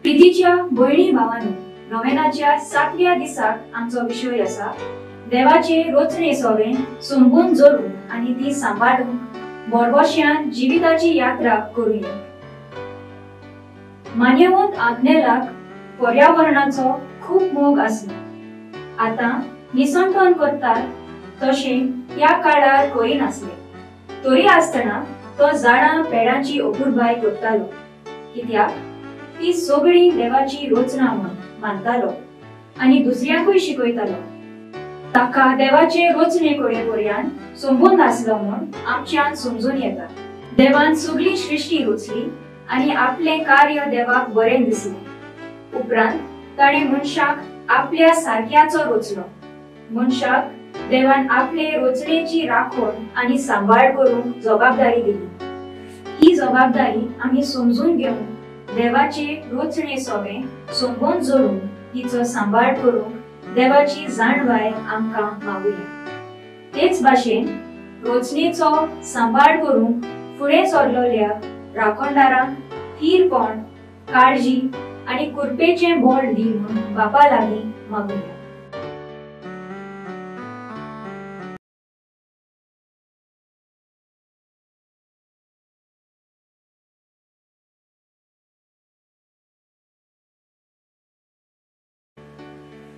प्रितीच्या भयणी भावांनो, नोवेनाच्या 7व्या दिसाक आमचो विषय आसा देवाचे रोचणे सोवे सोंबून जोडून आणि ती सांबाळून बोरबोश्यान जिविताची यात्रा करूया. मान्यवंत आग्नेलाक पर्यावरणाचो खूप मोग आसलो. आता निसंतन करतात तशे त्या काळार करिनासले. तरी आसतना तो झाडां पेडांची अपुरबाय करतालो, कित्याक ती सगळी देवाची रोचना म्हूण मानतालो आणि दुसऱ्यांकूय शिकयतालो. ताका देवाचे रोचणे कडेपर्यंत संबंध आसलो म्हूण आमच्यान समजून येता. देवान सगळी सृष्टी रचली आणि आपले कार्य देवाक बरें दिसले. उपरांत ताणे मनशाक आपल्या सारक्याचो रचलो. मनशाक देवान आपले रचणेची राखण आणि सांबाळ करूंक जबाबदारी दिली. ही जबाबदारी आमी समजून घेवन देवाचे रोचणे सोवे सोंबून जोडून तिचो सांबाळ करूंक देवाची जाणवाय आमकां मागुया. तेच भाशेन रोचणेचो सांबाळ करूंक फुडें सरलोल्या राखणदारांक थीरपण, काळजी आणि कुरपेचें बोल दी म्हूण बापा लागीं मागुया.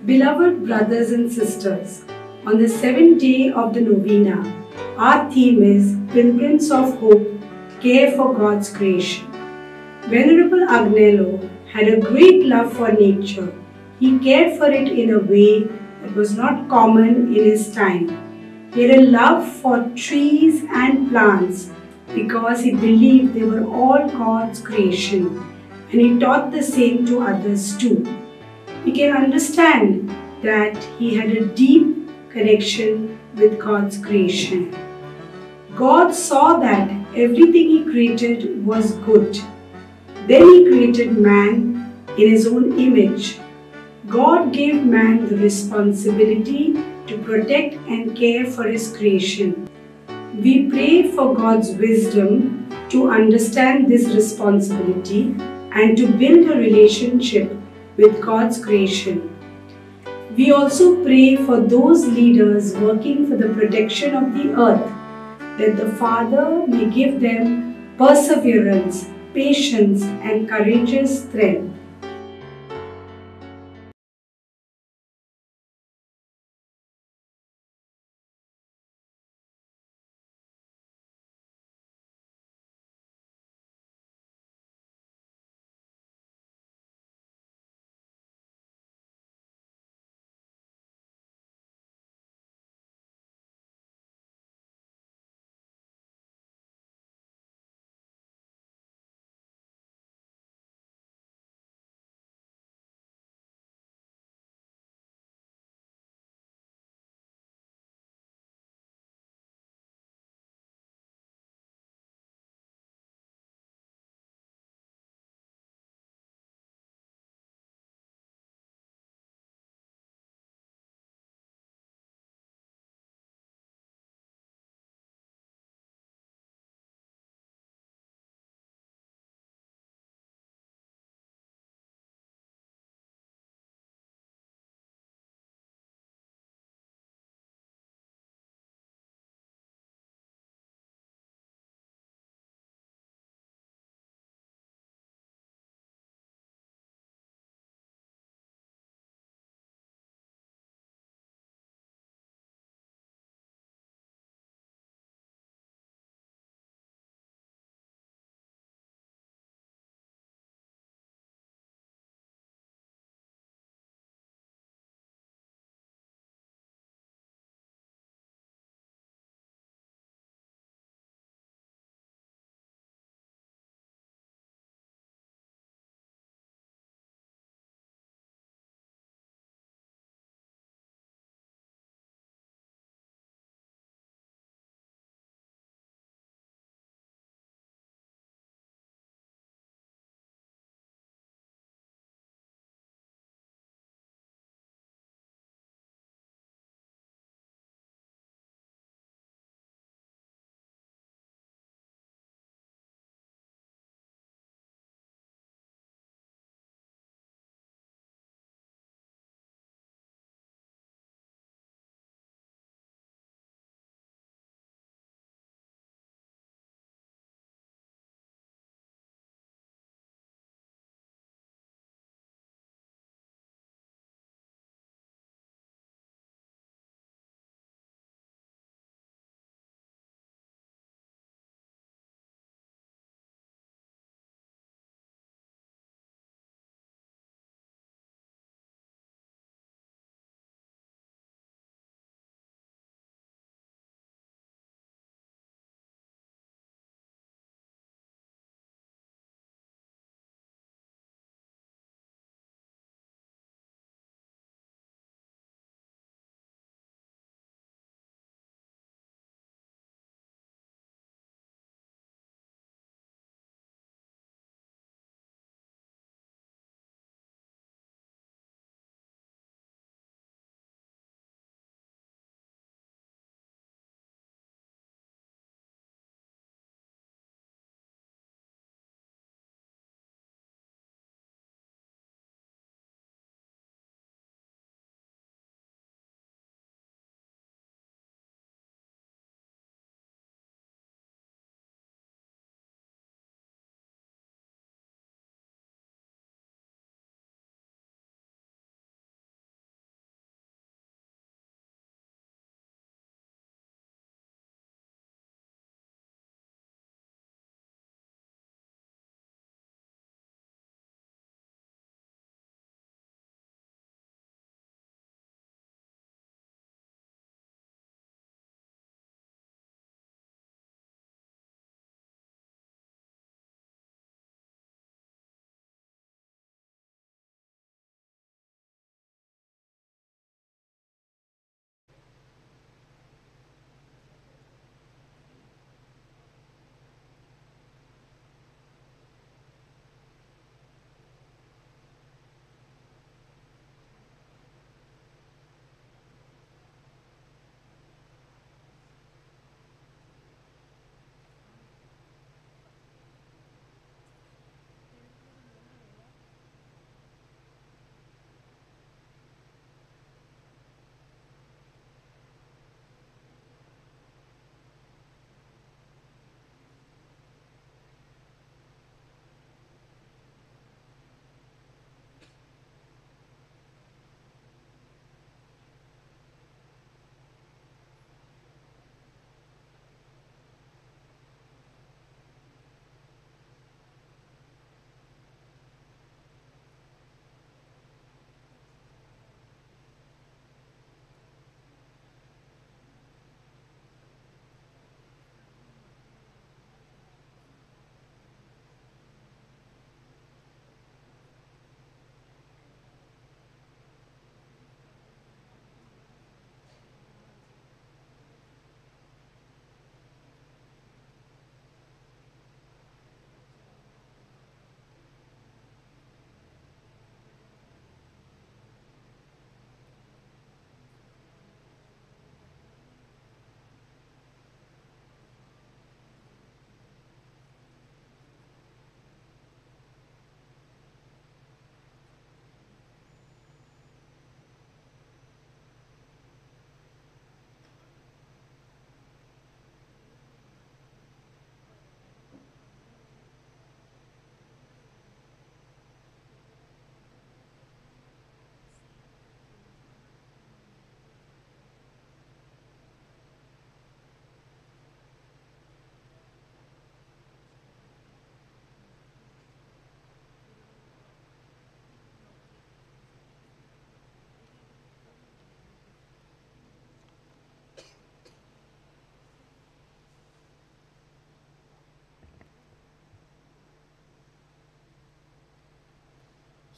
Beloved brothers and sisters, on the 7th day of the novena, our theme is Pilgrims of Hope, Care for God's Creation. Venerable Agnello had a great love for nature. He cared for it in a way that was not common in his time. He had a love for trees and plants because he believed they were all God's creation, and he taught the same to others too. We can understand that he had a deep connection with God's creation. God saw that everything he created was good. Then he created man in his own image. God gave man the responsibility to protect and care for his creation. We pray for God's wisdom to understand this responsibility and to build a relationship with God's creation. We also pray for those leaders working for the protection of the earth, that the Father may give them perseverance, patience, and courageous strength.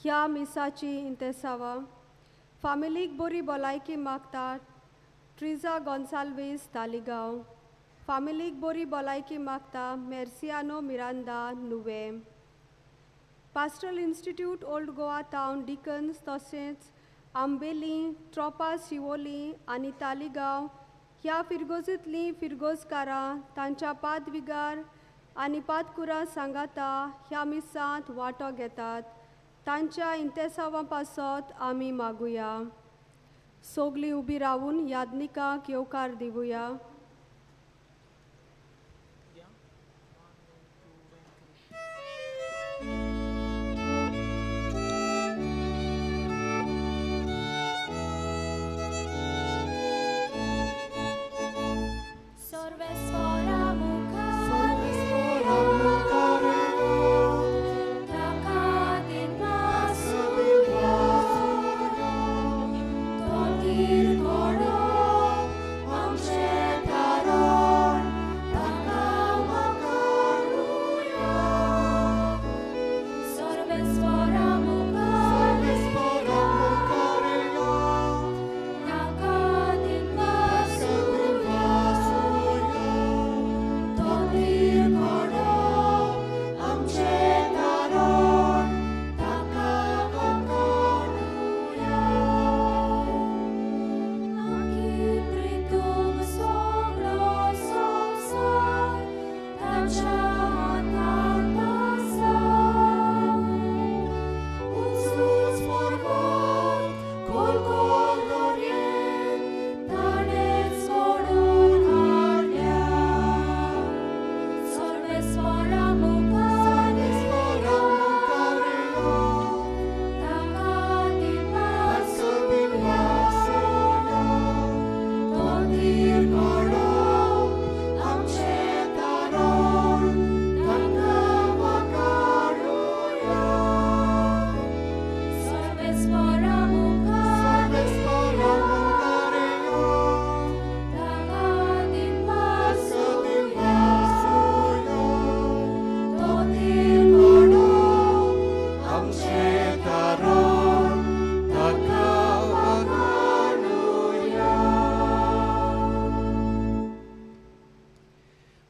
ह्या मिसाची इंतेसावा फामिलीक बरी भलायकी मागतात ट्रिजा गॉन्साल्वीस तालिगांव फामिलीक बरी भलायकी मागता Merciano Miranda Nuvem pastoral institute Old Goa टावन deacons तशेंच आंबेली ट्रोपा शिवोली आनी तालिगांव ह्या फिरगोजींतलीं फिरगोजकारां तांच्या पादविगार आनी पादकुरां सांगाता ह्या मिसांत वांटो घेतात तांच्या इंतेसावां पासत आमी मागुया सोगलीं उबी रावून यादनिकांक येवकार दिवुया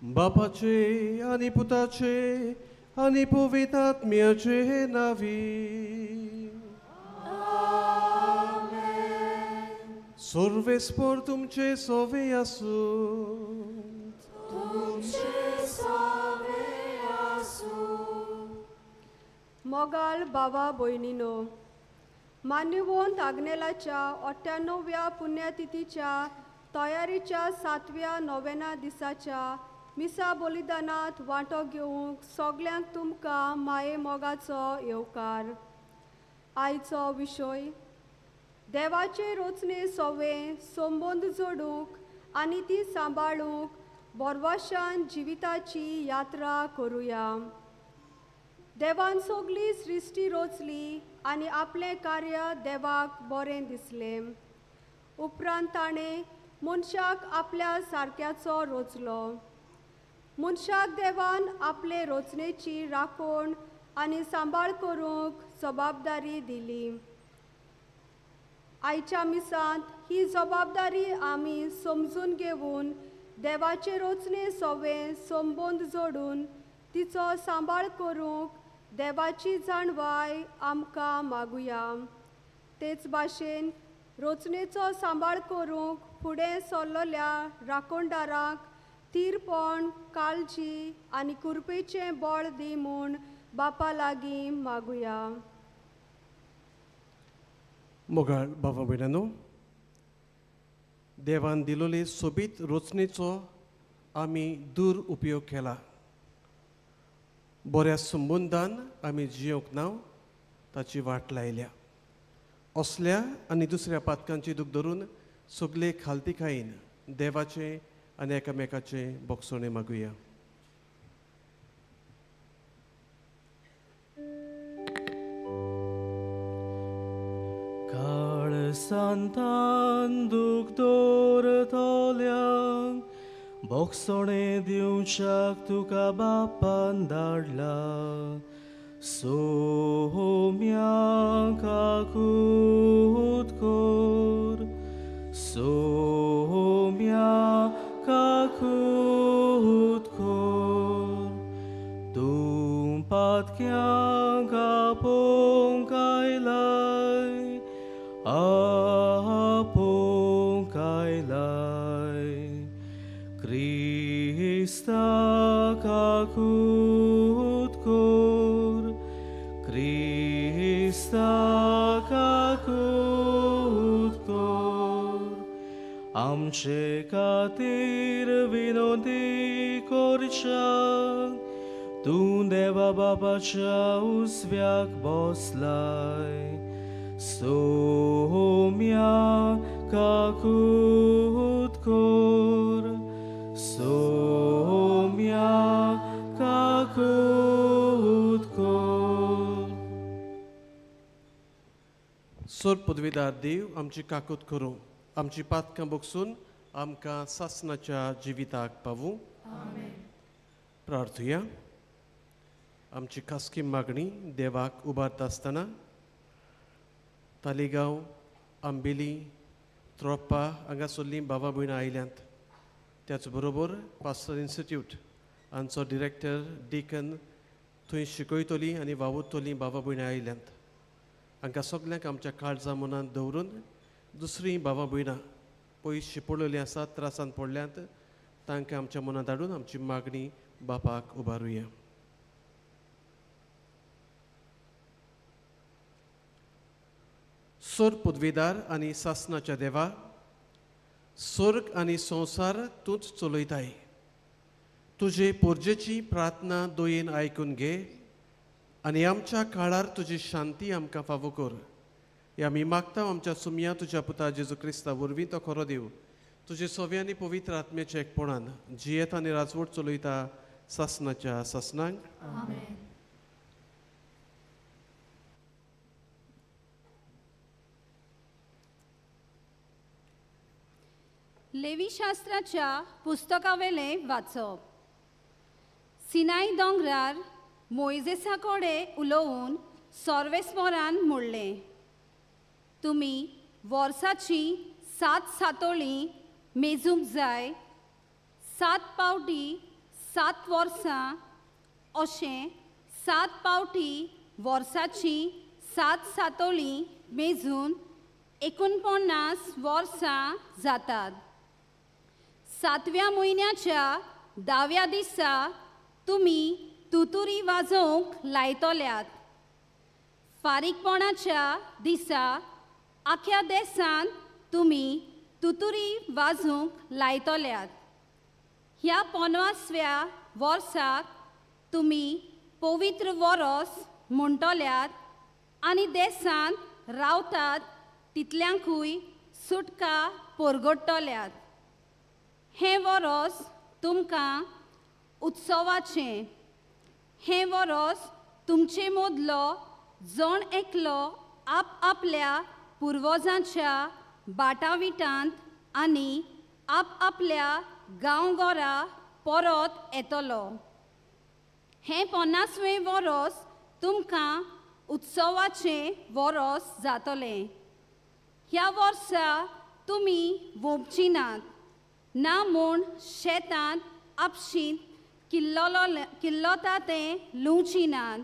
बापाचे आणि पुताचे आणि पवित्रात्म्याचे नावी सर्वेस्पर तुमचे सोवे आसूं मोगाळ बावा भयणीनो मान्यवंत आग्नेलाच्या 98व्या पुण्यतिथीच्या तयारीच्या 7व्या नोवेना दिसाच्या मिसा बलिदानात वांटो घेवंक सगल्यांक तुमकां माये मोगाचो येवकार आयचो विशय देवाचे रोचणे सोवे संबंद जोडूंक आनी ती सांबाळूंक बोरवाशान जिविताची यात्रा करुया देवान सगली सृश्टी रोचली आनी आपलें कार्य देवाक बरें दिसलें उपरांत ताणें मनशाक आपल्या सारक्याचो रोचलो मनशाक देवान आपले रोचणेची राखण आनी सांबाळ करूंक जबाबदारी दिली आयच्या मिसांत ही जबाबदारी आमी समजून घेवन देवाचे रोचणे सोवे संबंद जोडून तिचो सांबाळ करूंक देवाची जाणवाय आमकां मागुया तेच भाशेन रोचणेचो सांबाळ करूंक फुडें सरलेल्या राखणदारांक तीरपण काळजी आनी कुरपेचें बळ दी म्हूण बापा लागीं मागुया मोगाळ बाबा भयणानो देवान दिलोले सोबीत रोचणेचो आमी दूर उपयोग केला बऱ्या संबंदान आमी जियोंक नाव ताची वाट लायल्या असल्या आनी दुसऱ्या पातकांची दूख धरून सगळे खालतीकायेन देवाचे आनी एकामेकाचे बोगसणे मागुया सांतान दूख दवरतल्यांक बोगसणे दिवच्याक तुका बापान धाडला Somia kakutkor, somia kakutkor, tumpat kyang kapong kailay, apong kailay, Krista kakutkor, Krista kakutkor, amche katir vinodi korchak, tun deva babacha usvyak boslay, somia kakutkor, somia kakutkor. सोर पदवीदार देव आमची काकूत करूं, आमची पातकां बगसून आमकां सासणाच्या जिविताक पावूं. प्रार्थुया. आमची खासगी मागणी देवाक उबारता आसतना तालिगांव, आंबेली, त्रोप्पा हांगासरलीं भावां भयणां आयल्यांत. त्याच बरोबर पास्टर इन्स्टिट्यूट हांचो डिरेक्टर डिकन थंय शिकयतलीं आनी वावुरतलीं भावां भयणां आयल्यांत. हांकां सगल्यांक आमच्या काळजां मनांत दवरून दुसरीं भावां भयणां पयस शिपळलेलीं आसात, त्रासांत पडल्यांत, तांकां आमच्या मनांत हाडून आमची मागणी बापाक उबारुया. सोर पदवीदार आनी सासणाच्या देवा, स्वर्ग आनी संवसार तूंच चलयताय. तुजे पोरजेची प्रार्थना दोयेन आयकून घे आनी आमच्या काळार तुजी शांती आमकां फावो कर. हे आमी मागता आमच्या सुमया तुज्या पुता जेजू क्रिस्ता वरवीं तो खरो देव तुजे सव्यांनी पवित्र आत्म्याच्या एकपणान जियेत आनी राजवट चलयता सासणाच्या सासणांक. लेवी शास्त्राच्या पुस्तकावेलें वाचप. सिनाय दोंगरार मोइजेसा कोडे उलोवन सोर्वेस्पोरान म्हणलें, तुमी वर्साची 7 सातोळीं मेजूंक जाय, 7 पावटी 7 वर्सां, अशें 7 पावटी वर्साची 7 सातोळीं मेजून 49 वर्सां जातात. 7व्या म्हयन्याच्या 10व्या दिसा तुमी तुतुरी वाजोवंक लायतल्यात. फारीकपणाच्या दिसा आख्या देशांत तुमी तुतुरी वाजोवंक लायतल्यात. ह्या 50व्या वर्साक तुमी पवित्र वर्स म्हणटल्यात आनी देशांत रावतात तितल्यांकूय सुटका परगडटल्यात. हें वर्स तुमकां उत्सवाचें. हें वर्स तुमचे मदलो जण एकलो आपल्या पुर्वजांच्या बाटाविटांत आनी आपल्या गांवघरा परत येतलो. हें 50वें वर्स तुमकां उत्सवाचें वर्स जातलें. ह्या वर्सा तुमी वोंपची नात, ना म्हूण शेतांत आपशींत किल्लोता तें लुंवची नात.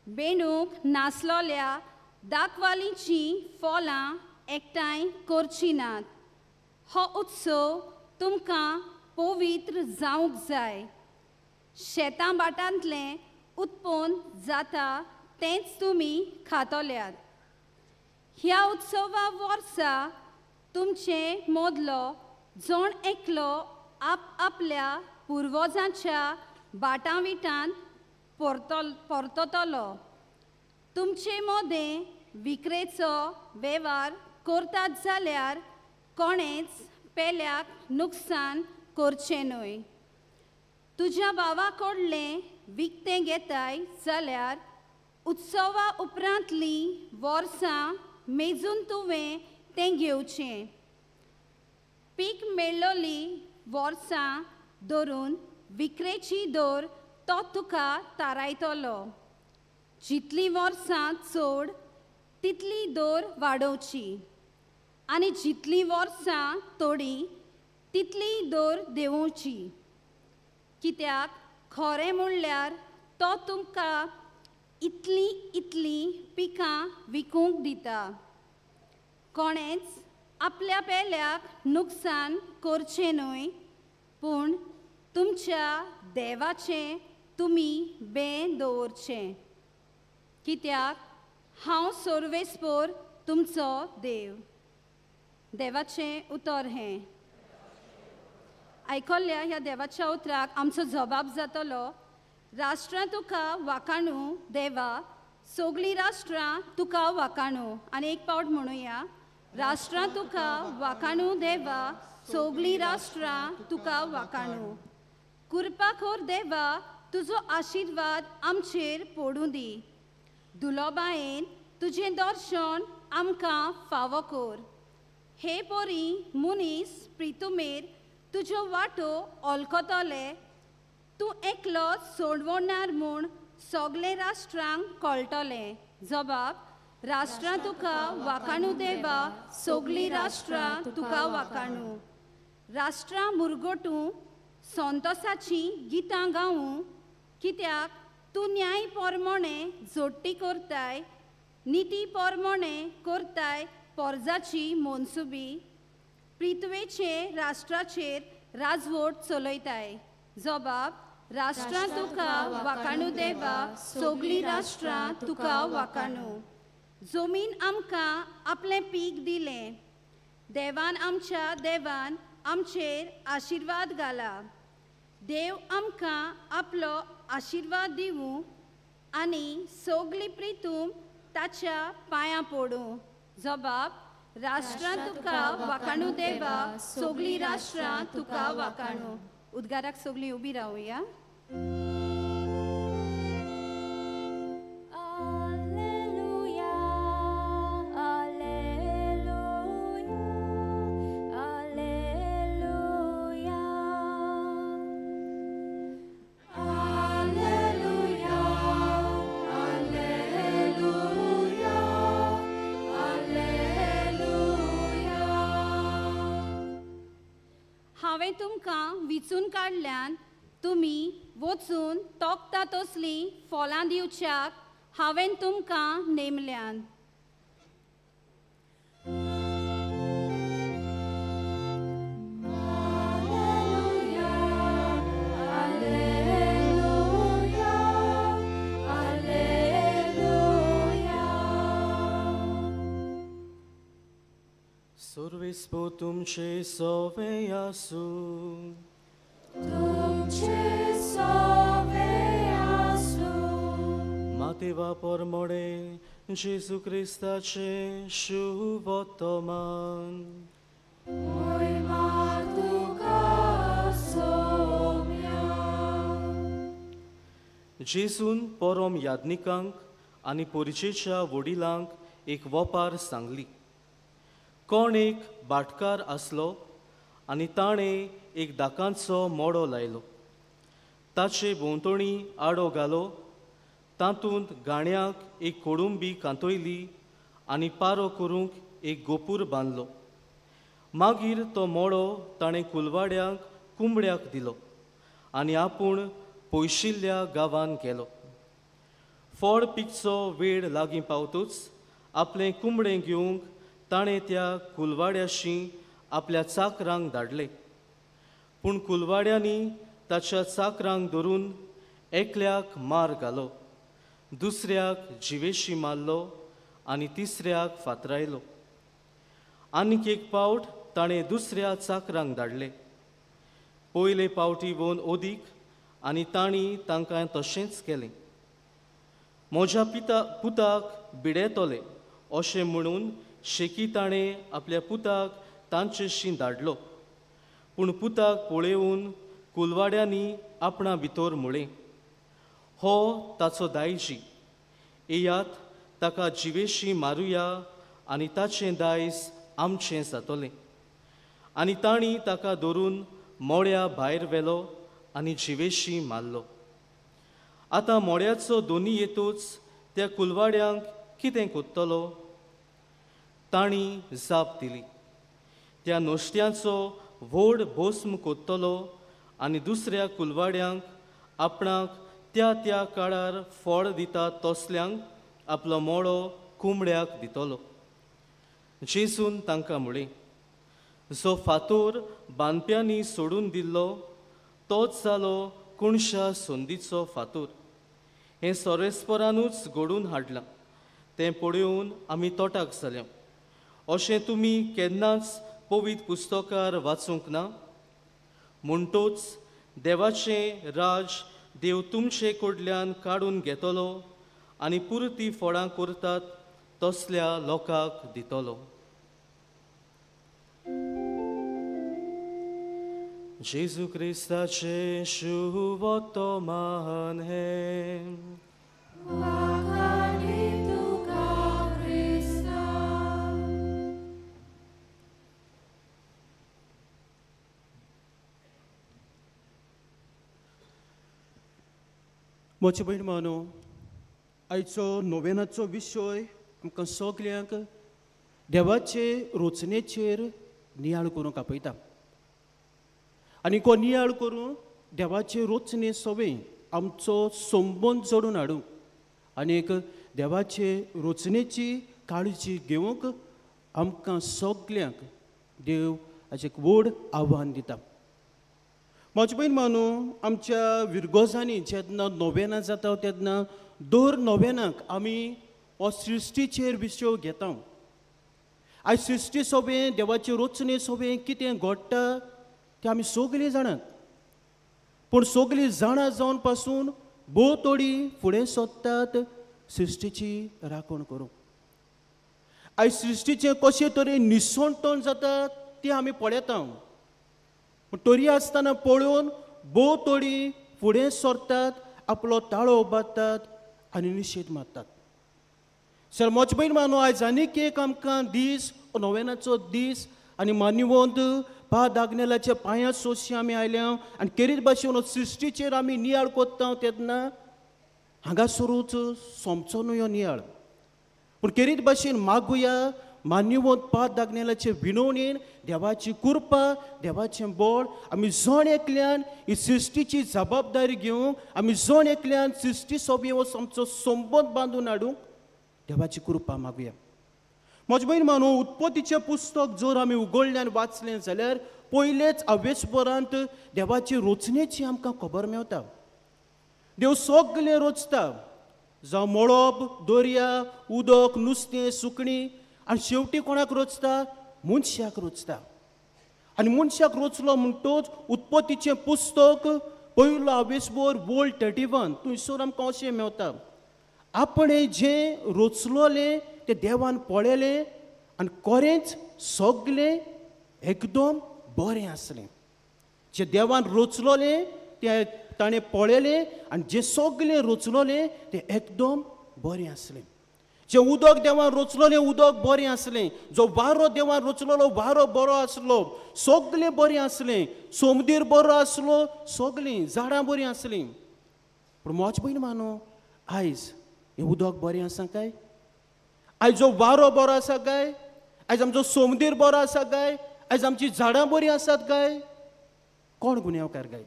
बेणूक नासलोल्या दाखवालींचीं फळां एकठांय करची नात. हो उत्सव तुमकां पवित्र जावंक जाय. शेतां बाटांतलें उत्पन्न जाता तेंच तुमी खातल्यात. ह्या उत्सवा वर्सा तुमचे मदलो जण एकलो आपल्या पुर्वजांच्या बाटाविटांत परततलो. तुमचे मदें विक्रेचो वेव्हार करतात जाल्यार कोणेच पेल्याक नुकसान करचें न्हय. तुज्या भावा कडलें विकतें घेताय जाल्यार उत्सवा उपरांतलीं वर्सां मेजून तुवें तें घेवचें. पीक मेळ्ळोलीं वर्सां धरून विक्रेची दर तो तुका थारायतलो. जितली वर्सां चड तितली दोर वाडोवची आनी जितली वर्सां थोडी तितली दोर देंवोवची, कित्याक खरें म्हणल्यार तो तुमकां इतली पिकां विकूंक दिता. कोणेच आपल्या पेल्याक नुकसान करचें न्हय, पूण तुमच्या देवाचें तुमी बें दवरचें, कित्याक हांव सर्वेस्पोर तुमचो देव. देवाचें उतर हें. आयकल्ल्या ह्या देवाच्या उतराक आमचो जबाब जातलो, राष्ट्रां तुका वाखाणू देवा, सगळीं राष्ट्रां तुका वाखाणू. आनी एक पावट म्हणुया, राष्ट्रां तुका वाखाणू देवा, सगळीं राष्ट्रां तुका वाखाणू. कृपा कर देवा, तुजो आशिर्वाद आमचेर पडूं दी. दुलोबायेन तुजें दर्शन आमकां फावो कर. हे पोरी मुनीस प्रितुमेर तुजो वाटो ओळखतले. तूं एकलो सोडवणार म्हूण सगळे राष्ट्रांक कळटलें. जबाब, राष्ट्रां तुका वाखाणू देवा, सगळीं राष्ट्रां तुका वाखाणू. राष्ट्रां मुरगोटू संतोसाची गितां गावूं, कित्याक तूं न्याय पोरमोणे जोडटी करताय, निती पोरमोणे करताय पोरजाची मनसुबी. पृथ्वेचे राष्ट्राचेर राजवट चलयताय. जबाब, राष्ट्रां तुका वाखाणू देवा, सगळीं राष्ट्रां तुका वाखाणू. जमीन आमकां आपलें पीक दिलें. देवान आमच्या देवान आमचेर आशिर्वाद घाला. देव आमकां आपलो आशिर्वाद दिवूं आनी सगळी प्रितूम ताच्या पांयां पडूं. जबाब, राष्ट्रां तुका वाखाणू देवा, सगळीं राष्ट्रां तुका वाखाणू. उद्गाराक सगळीं उबी रावया. हांवें तुमकां विचून काडल्यान तुमी वचून तोखता तसलीं फळां दिवच्याक हांवें तुमकां नेमल्यान. सर्वेस्पो तुमचे सोवे आसूं. Mateva pormone Jesu Christace shuvotoman. जेसून परम याज्ञिकांक आनी परिचेच्या वडिलांक एक वोपार सांगली. कोण एक भाटकार आसलो आनी ताणें एक दाकांचो मोडो लायलो. ताचे भोंवतणी आडो घालो, तातूंत गाण्याक एक कोडुंबी कांतयली आनी पारो करूंक एक गोपूर बांदलो. मागीर तो मोडो ताणें कुलवाड्यांक कुंबड्याक दिलो आनी आपूण पयशिल्ल्या गांवांत गेलो. फळ पिकचो वेळ लागीं पावतूच आपलें कुंबडें घेवंक ताणें त्या कुलवाड्याशी आपल्या चाकरांक धाडलें. पूण कुलवाड्यांनी ताच्या चाकरांक धरून एकल्याक मार घालो, दुसऱ्याक जिवेशी मारलो आनी तिसऱ्याक फातरायलो. आनीक एक पावट ताणें दुसऱ्या चाकरांक धाडलें. पयले पावटी भोवन ओदीक आनी तांणी तांकां तशेंच केलें. म्हज्या पुताक भिडेतले अशें म्हणून शेकी ताणें आपल्या पुताक तांचेशी धाडलो. पूण पुताक पळयोवन कुलवाड्यांनी आपणा भितर म्हळें, हो ताचो दायजी, येयात ताका जिवेशी मारुया आनी ताचें दायज आमचें जातलें. आनी तांणी ताका धरून मोड्या भायर व्हेलो आनी जिवेशी मारलो. आतां मोड्याचो दोनी येतूच त्या कुलवाड्यांक कितें कोत्तलो? तांणी जाप दिली, त्या नोश्ट्यांचो व्हड भस्म कोत्तलो आनी दुसऱ्या कुलवाड्यांक आपणाक त्या त्या काळार फळ दिता तसल्यांक आपलो मोडो कोंबड्याक दितलो. जेजून तांकां म्हळें, जो फातोर बांदप्यांनी सोडून दिल्लो तोच जालो कोणशा संदीचो फातोर. हें सोरेस्परानूच घडून हाडलां, तें पळोवन आमी तोटाक जाल्या. अशें तुमी केन्नाच पवित्र पुस्तकार वाचूंक ना? म्हणटोच देवाचें राज देव तुमचे कडल्यान काडून घेतलो आनी पुरती फळां करतात तसल्या लोकांक दितलो. जेजू क्रिस्ताचे शुभ वर्तमान हें. मोचे भयण मानो, आयचो नोवेनाचो विशय आमकां सगल्यांक देवाचे रोचणेचेर नियाळ करूंक आपयता. आनी को नियाळ करून देवाचे रोचणे सवे आमचो संबंद जोडून हाडूंक आनीक देवाचे रोचणेची काळजी घेवंक आमकां सगल्यांक देव हाचें एक व्हड आव्हान दिता. म्हजे भयण मानो, आमच्या विरगोजांनी जेन्ना नोवेनां जाता तेन्ना दर नोवेनाक आमी हो सृश्टीचेर विशय घेता. आयज सृश्टी सोबे देवाचे रोचणे सोबे कितें घडटा तें आमी सगळीं जाणात. पूण सगळीं जाणा जावन पासून भोव थोडी फुडें सोदतात सृश्टीची राखण करूंक. आयज सृश्टीचें कशे तरेन निसंटण जाता तें आमी पळयता. पूण तरी आसतना पळोवन भोव थोडी फुडें सरतात, आपलो ताळो उबारतात आनी निशेध मारतात. सर मोच भयण मानो, आयज आनीक एक आमकां दीस, नोवेनाचो दीस आनी मान्यवंत पा दागनेलाच्या पांयां सोंशी आमी आयल्या आनी केरीत भाशेन सृश्टीचेर आमी नियाळ कोत्ता तेन्ना हांगासरूच सोमचो न्हय हो नियाळ. पूण केरीत भाशेन मागुया मान्यवंत पा दागनेलाचे विनवणेन देवाची कृपा, देवाचें बळ आमी जण एकल्यान ही सृश्टीची जबाबदारी घेवंक, आमी जण एकल्यान सृश्टी सोबी हो आमचो संबंद बांदून हाडूंक देवाची कृपा मागुया. म्हजे भयण मानो, उत्पत्तीचें पुस्तक जर आमी उगडलें आनी वाचलें जाल्यार पयलेच आवेशभरांत देवाची रोचणेची आमकां खबर मेवता. देव सगळें रोचता, जावं मळब, दर्या, उदक, नुस्तें, सुकणीं, आनी शेवटी कोणाक रोचता? मनशाक रोचता. आनी मनशाक रोचलो म्हणटोच उत्पत्तीचें पुस्तक पयलो आवेशभर वोल्ड 31 थंयसर आमकां अशें मेवता, आपणें जें रोचलोलें तें देवान पळयलें आनी खरेंच सगळें एकदम बरें आसलें. जें देवान रोचलोलें तें ताणें पळयलें आनी जें सगळें रोचलोलें तें एकदम बरें आसलें. जें उदक देवान रोचलोलें उदक बरें आसलें, जो वारो देवान रोचलोलो वारो बरो आसलो, सगळें बरें आसलें. समुद्र बरो आसलो, सगळीं झाडां बरीं आसलीं. पूण मोच भयण मानो, आयज हें उदक बरें आसा काय? आयज जो वारो बरो आसा काय? आयज आमचो समुद्र बरो आसा काय? आयज आमची झाडां बरीं आसात काय? कोण गुन्यांवकार काय?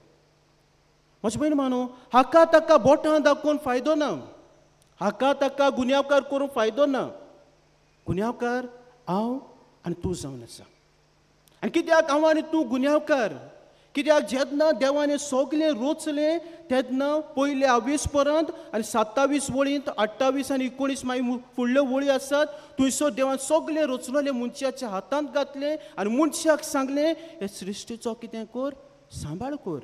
म्हजे भयण मानो, हाका ताका बोटां दाखोवन फायदो ना. हाका ताका गुन्यांवकार करूंक फायदो ना. गुन्यांवकार हांव आनी तूं जावन आसा. आनी कित्याक हांव आनी तूं गुन्यांवकार? कित्याक जेन्ना देवान सगळें रोचलें तेन्ना पयले 28 पर्यंत आनी 27 वळींत 28 आनी 19 मागीर फुडल्यो वळी आसात, थंयसर देवान सगळें रोचलोलें मनशाच्या हातांत घातलें आनी मनशाक सांगलें हे सृश्टीचो कितें कर, सांबाळ कर.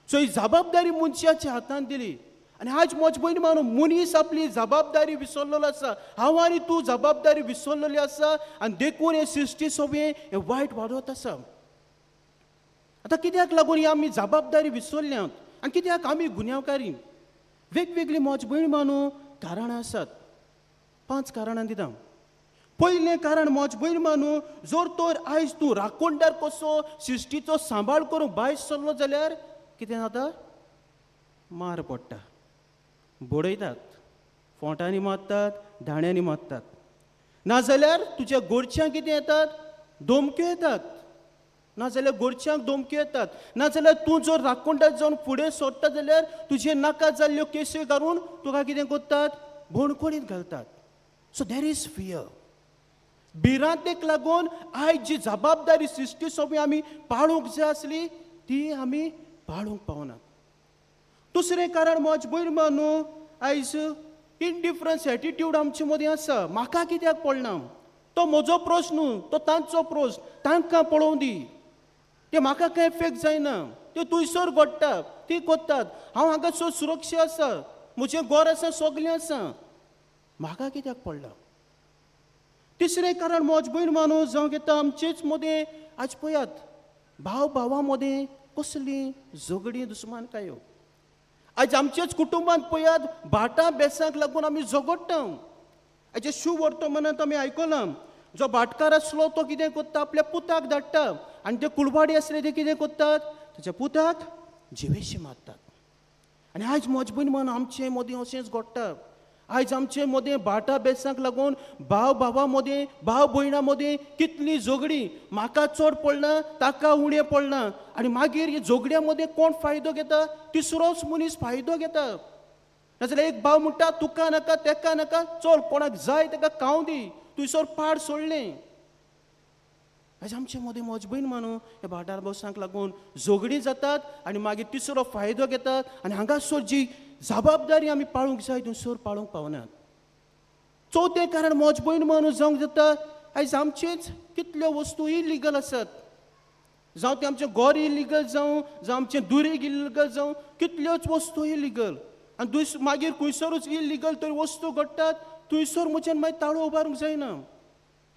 सो ही जबाबदारी मनशाच्या हातांत दिली. आनी आज म्हजे भयण मानो, मनीस आपली जबाबदारी विसरलेलो आसा. हांव आनी तूं जबाबदारी विसरलेली आसा आनी देखून हे सृश्टी सोबे हें वायट वाडत आसा. आतां कित्याक लागून ही आमी जबाबदारी विसरल्यांत आनी कित्याक आमी गुन्यांवकारी? वेगवेगळी म्हजे भयण मानो कारणां आसात. 5 कारणां दिता. पयलें कारण म्हजे भयण मानो, जर तर आयज तूं राखणदार कसो सृश्टीचो सांबाळ करूंक भायर सरलो जाल्यार कितें जाता? मार पडटा, बडयतात, फोंटांनी मारतात, दाण्यांनी मारतात. नाजाल्यार तुज्या गोरच्यांक कितें येतात? धोमक्यो येतात. नाजाल्यार गोरच्यांक धोमक्यो येतात. नाजाल्यार तूं जर राखणदार जावन फुडें सरता जाल्यार तुजे नाका जाल्ल्यो केसी घालून तुका कितें करतात? बोणकोडीत घालतात. So there is fear. भिरांतेक लागून आयज जी जबाबदारी सृश्टी सोबी आमी पाळूंक जाय आसली ती आमी पाळूंक पावनात. दुसरें कारण मजबूर न्हू, आयज इनडिफरन्स एटिट्यूड आमचे मदीं आसा. म्हाका कित्याक पडना? तो म्हजो प्रश्न, तो तांचो प्रश्न. तांकां पळोवंक दी. ते म्हाका कांय इफेक्ट जायना. ते थंयसर घडटा, ती कोत्तात. हांव हांगासर सुरक्षा आसा, म्हजें घर आसा, सगलें आसा. म्हाका कित्याक पडला? तिसरें कारण मजबूर माणूस जावं घेता आमचेच मदें आज पळयात भाव भावा मदें कसली झगडी दुस्मानकायो. आज आमचेच कुटुंबांत पळयात भाटां बेसांक लागून आमी झगडटा. हाजे शुभ वर्तमानांत आमी आयकलां जो भाटकार आसलो तो कितें करता? आपल्या पुताक धाडटा. आनी ते कुळवाडी आसले ते कितें करतात? ताच्या पुताक जिवेशी मारतात. आनी आयज मजबूर मन आमचे मदीं अशेंच घडटा. आयज आमचे मदें भाटां बेसांक लागून भाव भावा मदें, भाव भयणां मदें कितली झगडी. म्हाका चड पडना, ताका उणें पडना. आनी मागीर हे झगड्या मदें कोण फायदो घेता? तिसरोच मनीस फायदो घेता. नाजाल्यार एक भाव म्हणटा तुका नाका, तेका नाका, चल कोणाक जाय ताका खावं दी, थंयसर पाड सोडलें. आयज आमचे मदें मजबूर मानू हे भाटार बसांक लागून झगडी जातात आनी मागीर तिसरो फायदो घेतात. आनी हांगासर जी जबाबदारी आमी पाळूंक जाय थंयसर पाळूंक पावनात. चवथें कारण मजबूर मानूस जावंक जाता आयज आमचेच कितल्यो वस्तू इलिगल आसात. जावं ते आमचें घर इलिगल जावं आमचें दुरीग इलिगल जावं कितल्योच वस्तू इलिगल. आनी मागीर खंयसरूच इलिगल तर वस्तू घडटात थंयसर म्हज्यान मागीर ताळो उबारूंक जायना.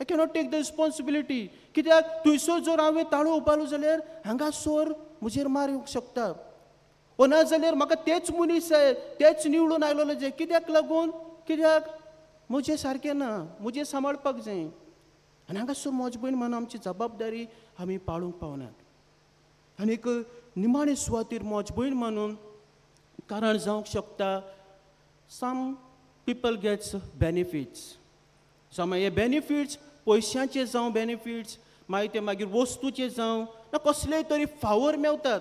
I cannot take the responsibility. कित्याक थंयसर जर हांवें ताळो उबारलो जाल्यार हांगासर म्हजेर मार येवंक शकता. वा ना जाल्यार म्हाका तेच मनीस जाय, तेच निवडून आयलोले जाय. कित्याक लागून? कित्याक म्हजें सारकें ना, म्हजें सांबाळपाक जाय. आनी हांगासर मजबूर म्हणून आमची जबाबदारी आमी पाळूंक पावनात. आनीक निमाणे सुवातेर मजबूर म्हणून कारण जावंक शकता सम पीपल गेट्स बेनिफिट्स. सम हे बेनिफिट्स पयशांचे जावं बेनिफिट्स, मागीर ते मागीर वस्तूचे जावं ना कसलेय तरी फावर मेवतात.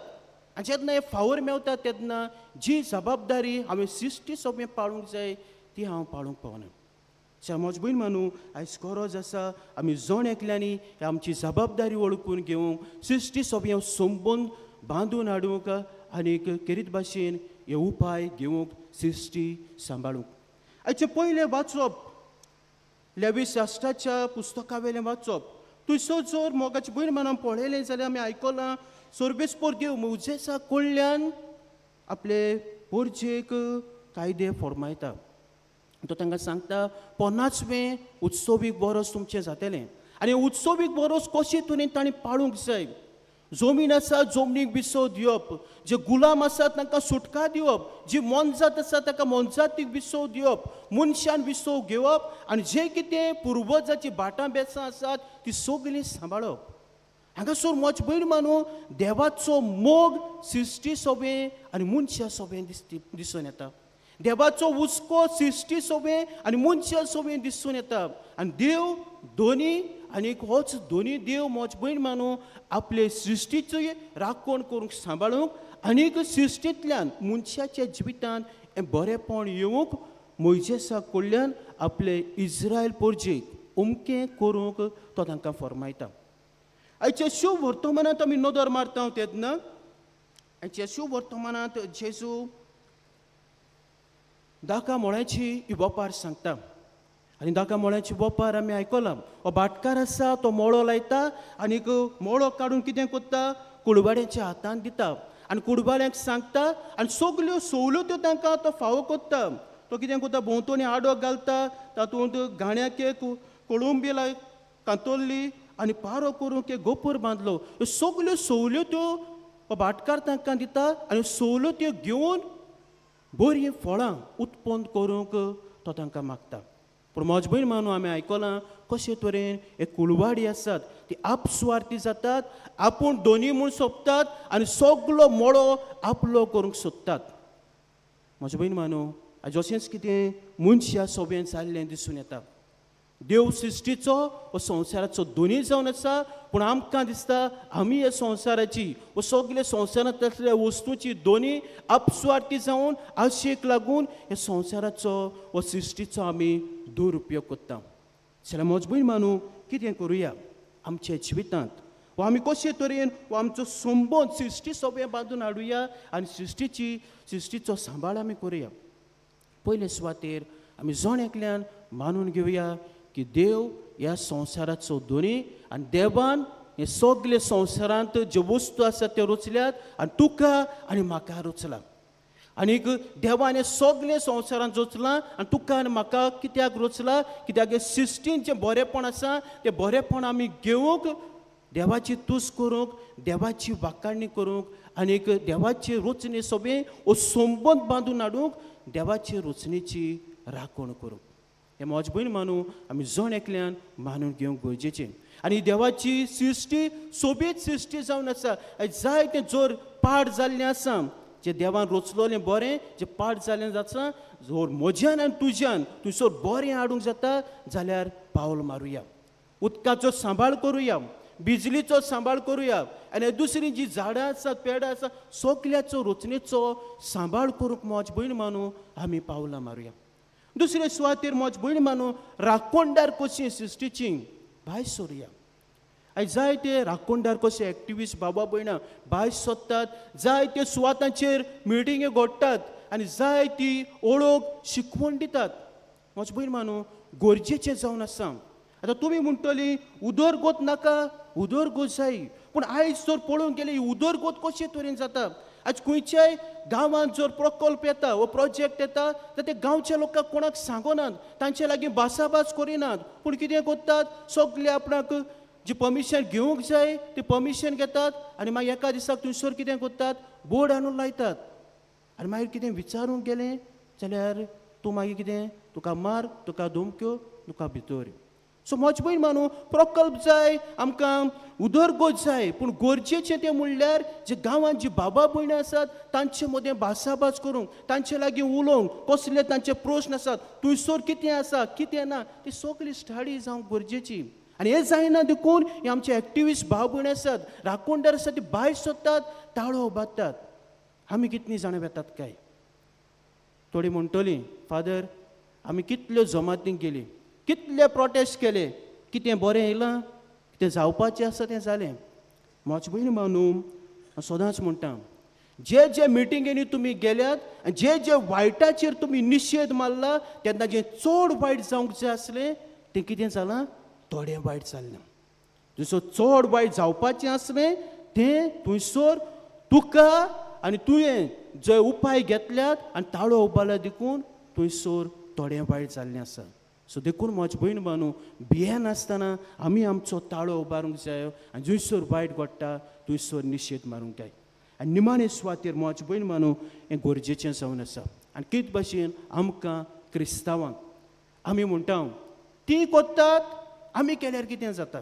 आनी जेन्ना हे फावर मेवतात तेन्ना जी जबाबदारी हांवें सृश्टी सोबें पाळूंक जाय ती हांव पाळूंक पावना. मजबूर मानू आयज गरज आसा आमी जण एकल्यांनी आमची जबाबदारी वळखून घेवंक, सृश्टी सोबें संबंद बांदून हाडूंक आनीक केरीत भाशेन हे उपाय घेवंक, सृश्टी सांबाळूंक. आयचे पयलें वाचप लेवी शास्त्राच्या पुस्तका वयलें वाचप. थंयसर जर मोगाचे भयण मानून पळयलें जाल्यार आमी आयकलां सोर्बेस्पोर देव मोजेसा कडल्यान आपले पोरजेक कायदे फॉर्मायता. तो तांकां सांगता 50वें उत्सवीक बरोस तुमचें जातलें. आनी उत्सवीक बरोस कशे तरेन तांणी पाळूंक जाय. जमीन आसा जमनीक बिसो दिवप, जे गुलाम आसात तांकां सुटका दिवप, जी मोनजात आसा ताका मोनजातीक बिसो दिवप, मनशान बिसो घेवप आनी जे कितें पुर्वजाची भाटां बेसां आसात ती सगळीं सांबाळप. हांगासर मजबूर मानू देवाचो मोग सृश्टी सोबें आनी मनशा सोबें दिसून येता. देवाचो हुस्को सृश्टी सोबें आनी मनशा सोबें दिसून येता. आनी देव दोनी आनी होच दोनी देव मजबूर मानू आपले सृश्टीची राखण करूंक सांबाळूंक आनीक सृश्टींतल्यान मनशाच्या जिवितांत हें बरेंपण येवंक मोइजेसा कडल्यान आपले इस्रायल पोरजेक उमकें करूंक तो तांकां फरमायता. आयच्या शुभ वर्तमानांत आमी नदर मारता तेन्ना आयच्या शुभ वर्तमानांत जेजू दाका मोळ्याची इबोपार सांगता. आनी दाका मोळ्याची बोपार आमी आयकलां. हो भाटकार आसा तो मोळो लायता आनीक मोळो काडून कितें करता? कुडवाड्याच्या हातांत दिता आनी कुडवाड्यांक सांगता आनी सगल्यो सवलत्यो तांकां तो फावो करता. तो कितें करता? भोंवतणी आडो घालता, तातूंत गाण्याक एक कोळुंबी कांतोल्ली आनी पारो करूंक एक गोपूर बांदलो. ह्यो सगल्यो सवलत्यो हो भाटकार तांकां दिता आनी सवलत्यो घेवन बरीं फळां उत्पन्न करूंक तो तांकां मागता. पूण मजबूर मानून आमी आयकलां कशे तरेन एक कुळवाडी आसात ती आपस्वार्थी जातात, आपूण दोनी म्हूण सोंपतात आनी सगलो मोळो आपलो करूंक सोदतात. मजबूर मानू जशेंच कितें मनशा सोबेन जाल्लें दिसून येता. देव सृश्टीचो व संवसाराचो दोनूय जावन आसा, पूण आमकां दिसता आमी ह्या संवसाराची व सगळे संवसारांत आसलेल्या वस्तूंची दोनूय आपस्वार्थी जावन आशेक लागून ह्या संवसाराचो व सृश्टीचो आमी दुरुपयोग करता. जाल्यार मजबूत मानू कितें करुया आमच्या जिवितांत, वा आमी कशे तरेन हो आमचो संबंद सृश्टी सोबे बांदून हाडुया आनी सृश्टीचो सांबाळ आमी करुया. पयले सुवातेर आमी जण एकल्यान मानून घेवया की देव ह्या संवसाराचो दोनी आनी देवान हे सगळे संवसारांत ज्यो वस्तू आसा त्यो रचल्यात आनी तुका आनी म्हाका रचला. आनीक देवान हे सगळे संवसारांत रचलां आनी तुका आनी म्हाका कित्याक रचला, कित्याक हे सृश्टीन जें बरेंपण आसा तें बरेंपण आमी घेवंक, देवाची तुस करूंक, देवाची वाखाणणी करूंक आनीक देवाचे रचने सोबे हो संबंद बांदून हाडूंक, देवाचे रचनेची राखण करूंक. हे मजबूत मानू आमी जण एकल्यान मानून घेवंक गरजेचें. आनी देवाची सृश्टी सोबीत सृश्टी जावन आसा. जायतें जोर पाड जाल्लें आसा, जें देवान रचलोलें बरें जें पाड जाल्लें आसा, जोर म्हज्यान आनी तुज्यान थंयसर बरें हाडूंक जाता जाल्यार पावल मारुया. उदकाचो सांबाळ करुया, बिजलीचो सांबाळ करुया आनी दुसरी जी झाडां आसात पेडां आसा सगल्याचो रचनेचो सांबाळ करूंक मजबूत मानू आमी पावलां मारुया. दुसरे सुवातेर मजबूत मानू राखणदार कशी सृश्टीची भायर सरुया. आयज जायते राखणदार कशे एक्टिविस्ट बाबा भयणां भायर सरतात, जायते सुवातांचेर मिटींगे घडटात आनी जायती ओळख शिकवण दितात. मजबूत मानू गरजेचें जावन आसा. आतां तुमी म्हणटली उदरगत नाका, उदरगत जाय, पूण आयज जर पळोवंक गेले ही उदरगत कशे तरेन जाता. आज खंयच्याय गांवांत जर प्रकल्प येता व प्रोजेक्ट येता तर ते गांवच्या लोकांक कोणाक सांगनात, तांचे लागीं भासाभास करिनात, पूण कितें करतात सगळे आपणाक जी परमिशन घेवंक जाय ती परमिशन घेतात आनी मागीर एका दिसाक थंयसर कितें करतात बोर्ड हाडून लायतात. आनी मागीर कितें विचारूंक गेलें जाल्यार तूं मागीर कितें तुका मार, तुका धमक्यो, तुका भितर. सो मजबूत मानू प्रकल्प जाय, आमकां उदरगत जाय, पूण गरजेचें तें म्हणल्यार जे गांवांत जी बाबा भयणां आसात तांचे मदें भासाभास करूंक, तांचे लागीं उलोवंक, कसले तांचे प्रश्न आसात, थंयसर कितें आसा कितें ना ती सगळी स्टडी जावंक गरजेची. आनी हें जायना देखून हे आमचे एक्टिविस्ट भाव भयण आसात, राखणदार आसात, ती भायर सरतात, ताळो उबारतात. आमी कितलीं जाणां वेतात काय. थोडी म्हणटलीं फादर आमी कितल्यो जमातींक गेलीं, कितले प्रोटेस्ट केले, कितें बरें येयलां, कितें जावपाचें आसा तें जालें. मजबूत मानू हांव सदांच म्हणटा जे जे मिटिंगेनी तुमी गेल्यात आनी जे जे वायटाचेर तुमी निशेध मारला तेन्ना जें चड वायट जावंक जाय आसलें तें कितें जालां, थोडें वायट जाल्लें. जसो चड वायट जावपाचें आसलें तें थंयसर तुका आनी तुवें जे उपाय घेतल्यात आनी ताळो उबारला देखून थंयसर थोडें वायट जाल्लें आसा. सो देखून मजबूत मानू भियेन आसतना आमी आमचो ताळो उबारूंक जाय आनी जंयसर वायट घडटा थंयसर निशेध मारूंक जाय. आनी निमाणे सुवातेर मजबूत मानू हें गरजेचें जावन आसा. आनी कित भाशेन आमकां क्रिस्तांवांक आमी म्हणटा ती करतात आमी केल्यार कितें जाता.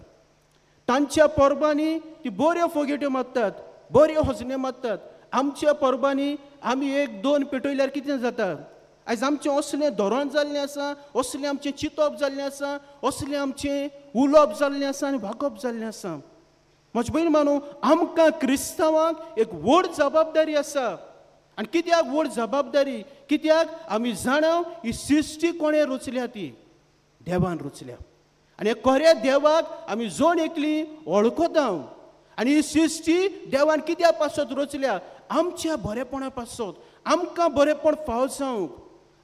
तांच्या परबांनी ती बऱ्यो फोगेट्यो मारतात, बऱ्यो हजने मारतात. आमच्या परबांनी आमी एक दोन पेटयल्यार कितें जाता. आयज आमचें असलें धोरण जाल्लें आसा, असलें आमचें चिंतप जाल्लें आसा, असलें आमचें उलोवप जाल्लें आसा आनी वागप जाल्लें आसा. मजबूत मानू आमकां क्रिस्तांवांक एक व्हड जबाबदारी आसा. आनी कित्याक व्हड जबाबदारी, कित्याक आमी जाणा ही सृश्टी कोणें रचल्या, ती देवान रचल्या. आनी खऱ्या देवाक आमी जण एकली वळखता. आनी ही सृश्टी देवान कित्या पासत रचल्या, आमच्या बरेपणा पासत, आमकां बरेपण फाव जावंक.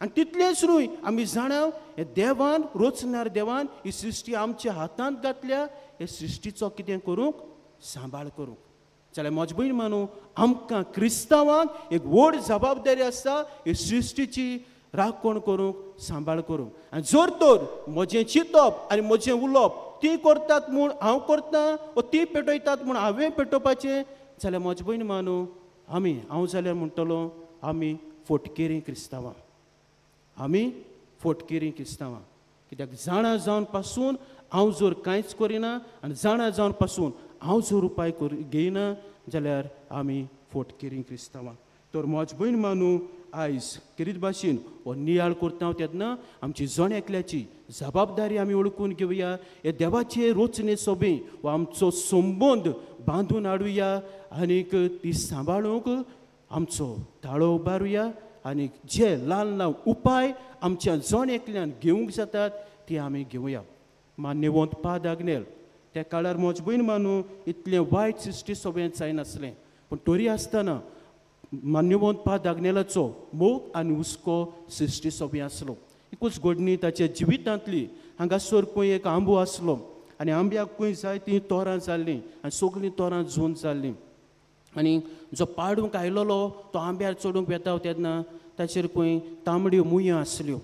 आनी तितलेंच न्हय आमी जाणा हे देवान रचणार देवान ही सृश्टी आमच्या हातांत घातल्या, हे सृश्टीचो कितें करूंक सांबाळ करूंक. जाल्यार मजबूत मानू आमकां क्रिस्तांवांक एक व्हड जबाबदारी आसा हे सृश्टीची राखण करूंक, सांबाळ करूंक. आनी जर तर म्हजें चिंतप आनी म्हजें उलोवप ती करतात म्हूण हांव करतां वा ती पेटयतात म्हूण हांवें पेटोवपाचें जाल्यार मजबूत मानू हांव जाल्यार म्हणटलो आमी फोटकेरी क्रिस्तांवां, आमी फोटकेरी क्रिस्तांवां. कित्याक जाणा जावन पासून हांव जर कांयच करिना आनी जाणा जावन पासून हांव जर उपाय घेयना जाल्यार आमी फोटकेरी क्रिस्तांवां. तर मजबूत मानू आयज कितें भाशेन हो नियाळ करता तेन्ना आमची जण एकल्याची जबाबदारी आमी ओळखून घेवया. हे देवाचे रोचणे सोबे हो आमचो संबंद बांदून हाडुया आनीक ती सांबाळूंक आमचो ताळो उबारुया. आनी जे ल्हान ल्हान उपाय आमच्या जण एकल्यान घेवंक जातात ती आमी घेवया. मान्यवंत पाद आग्नेल त्या काळार मजबूत मानू इतलें वायट सृश्टी सोबें जायनासलें, पूण तरी आसतना मान्यवंत पाद आग्नेलाचो मोग आनी हुस्को सृश्टी सोबें आसलो. एकूच घडणी ताच्या जिवितांतली. हांगासर खंय एक आंबो आसलो आनी आंब्याक खंय जायतीं तोरां जाल्लीं आनी सगळीं तोरां झून जाल्लीं. आनी जो पाडूंक आयलोलो तो आंब्यार चडूंक वेताव तेन्ना ताचेर खंय तांबड्यो मुयो आसल्यो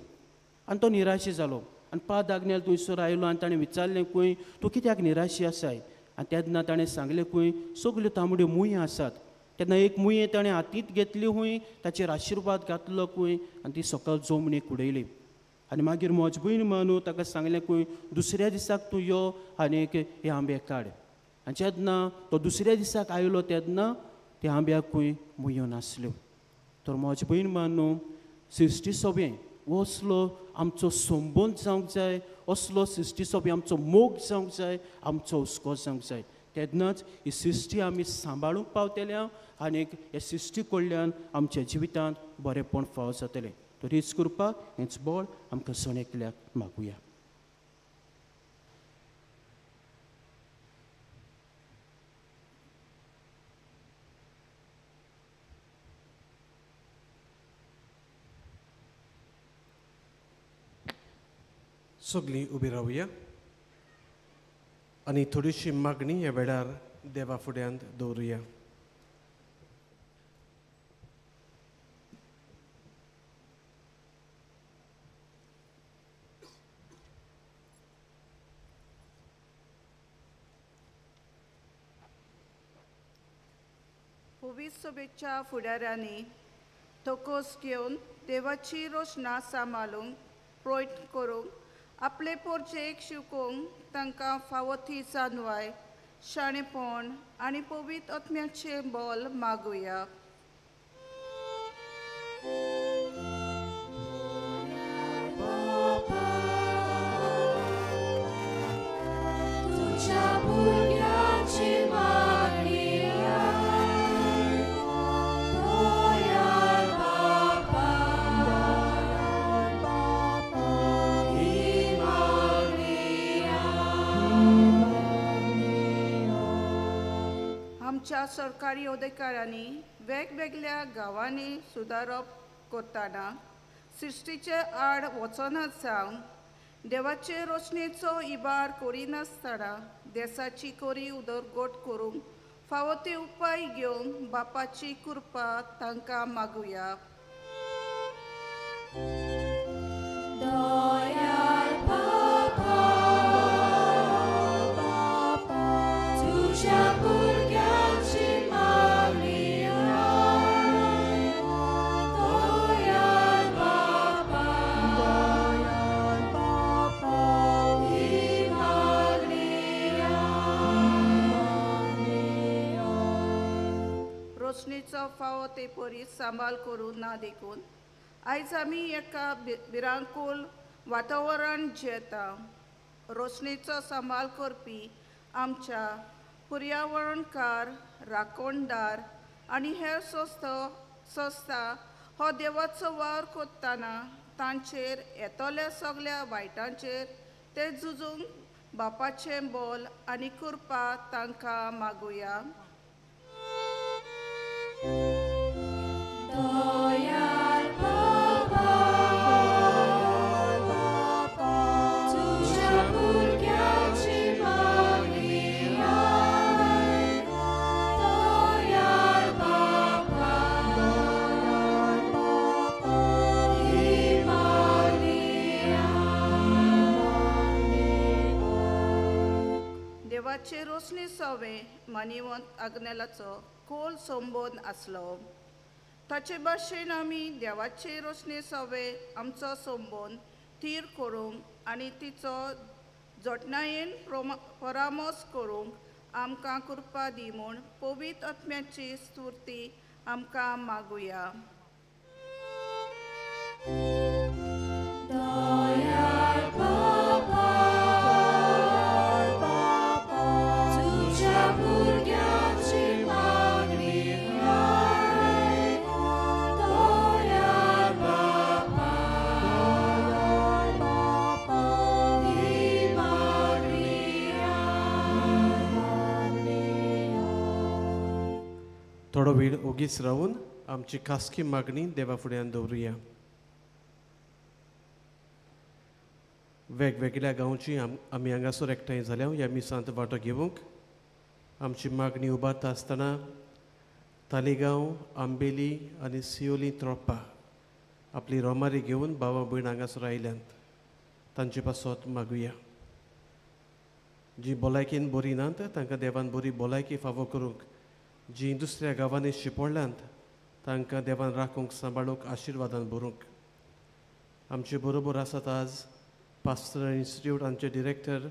आनी तो निराशी जालो. आनी पाद आग्नेल थंयसर आयलो आनी ताणें विचारलें खंय तूं कित्याक निराशी आसाय. आनी तेन्ना ताणें सांगलें खंय सगल्यो तांबड्यो मुयो आसात. तेन्ना एक मुये ताणें हातींत घेतली खंय ताचेर आशिर्वाद घातलो खंय आनी ती सकयल जमनीक उडयली. आनी मागीर मजबूत मानू ताका सांगलें खंय दुसऱ्या दिसाक तूं यो आनीक हे आंबे काड. आनी जेन्ना तो दुसऱ्या दिसाक आयलो तेन्ना त्या आंब्याक खंय मुयो नासल्यो. तर मजबूत मानू सृश्टी सोबें असलो आमचो संबंद जावंक जाय, असलो सृश्टी सोबें आमचो मोग जावंक जाय, आमचो हुस्को जावंक जाय. तेन्नाच ही सृश्टी आमी सांबाळूंक पावतल्या आनीक हे सृश्टी कडल्यान आमच्या जिवितांत बरेंपण फाव जातलें. तर हीच कृपा हेंच बळ आमकां सण एकल्याक मागुया. सगळीं उबी रावया आनी थोडीशी मागणी ह्या वेळार देवा फुड्यांत दवरुया. पवित्र सभेच्या फुडाऱ्यांनी तोकोस घेवन देवाची रोशना सांबाळूंक प्रयत्न करूंक आपले पोरचेक शिकोवंक तांकां फावो ती जाणवाय, शाणेपण आनी पवित्र आत्म्याचे बल मागुया. आमच्या सरकारी अधिकाऱ्यांनी वेगवेगळ्या गांवांनी सुदारप करतना सृश्टीचे आड वचनात जावन देवाचे रोशनेचो इबार करिनासतना देशाची कोरी उदरगत करूंक फावो ते उपाय घेवन बापाची कृपा तांकां मागुया. रोशनीचो फावो ते परी सांबाळ करून ना देखून आयज आमी एका भिरांकूळ वातावरण जियेता. रोशनीचो सांबाळ करपी आमच्या पर्यावरणकार, राखणदार आनी हेर संस्था हो देवाचो वावर करतना तांचेर येतल्या सगळ्या वायटांचेर ते झुजूंक बापाचें बल आनी कृपा तांकां मागुया. देवाचे रोशनी सोवे मानिवंत आग्नेलाचो खोल संबंद आसलो. ताचे भाशेन आमी देवाचे रोशनी सोवे आमचो संबंद थीर करूंक आनी तिचो जोडणायेन परामोस करूंक आमकां कृपा दी म्हूण पवित्र आत्म्याची स्तुती आमकां मागुया. थोडो वेळ ओगीच रावून आमची खासगी मागणी देवा फुड्यान दवरुया. वेगवेगळ्या गांवची आमी हांगासर एकठांय जाल्या ह्या मिसांत वांटो घेवंक आमची मागणी उबारता आसतना तालिगांव, आंबेली आनी सियोली त्रोप्पा आपली रोमारी घेवन भावां भयण हांगासर आयल्यांत तांचे पासत मागुया. जी भलायकेन बरी नात तांकां देवान बरी भलायकी फावो करूंक, जी दुसऱ्या गांवांनी शिंपडल्यांत तांकां देवान राखूंक सांबाळूंक आशिर्वादान भरूंक. आमचे बरोबर आसात आज पास्टरल इन्स्टिट्यूट आमचे डिरेक्टर,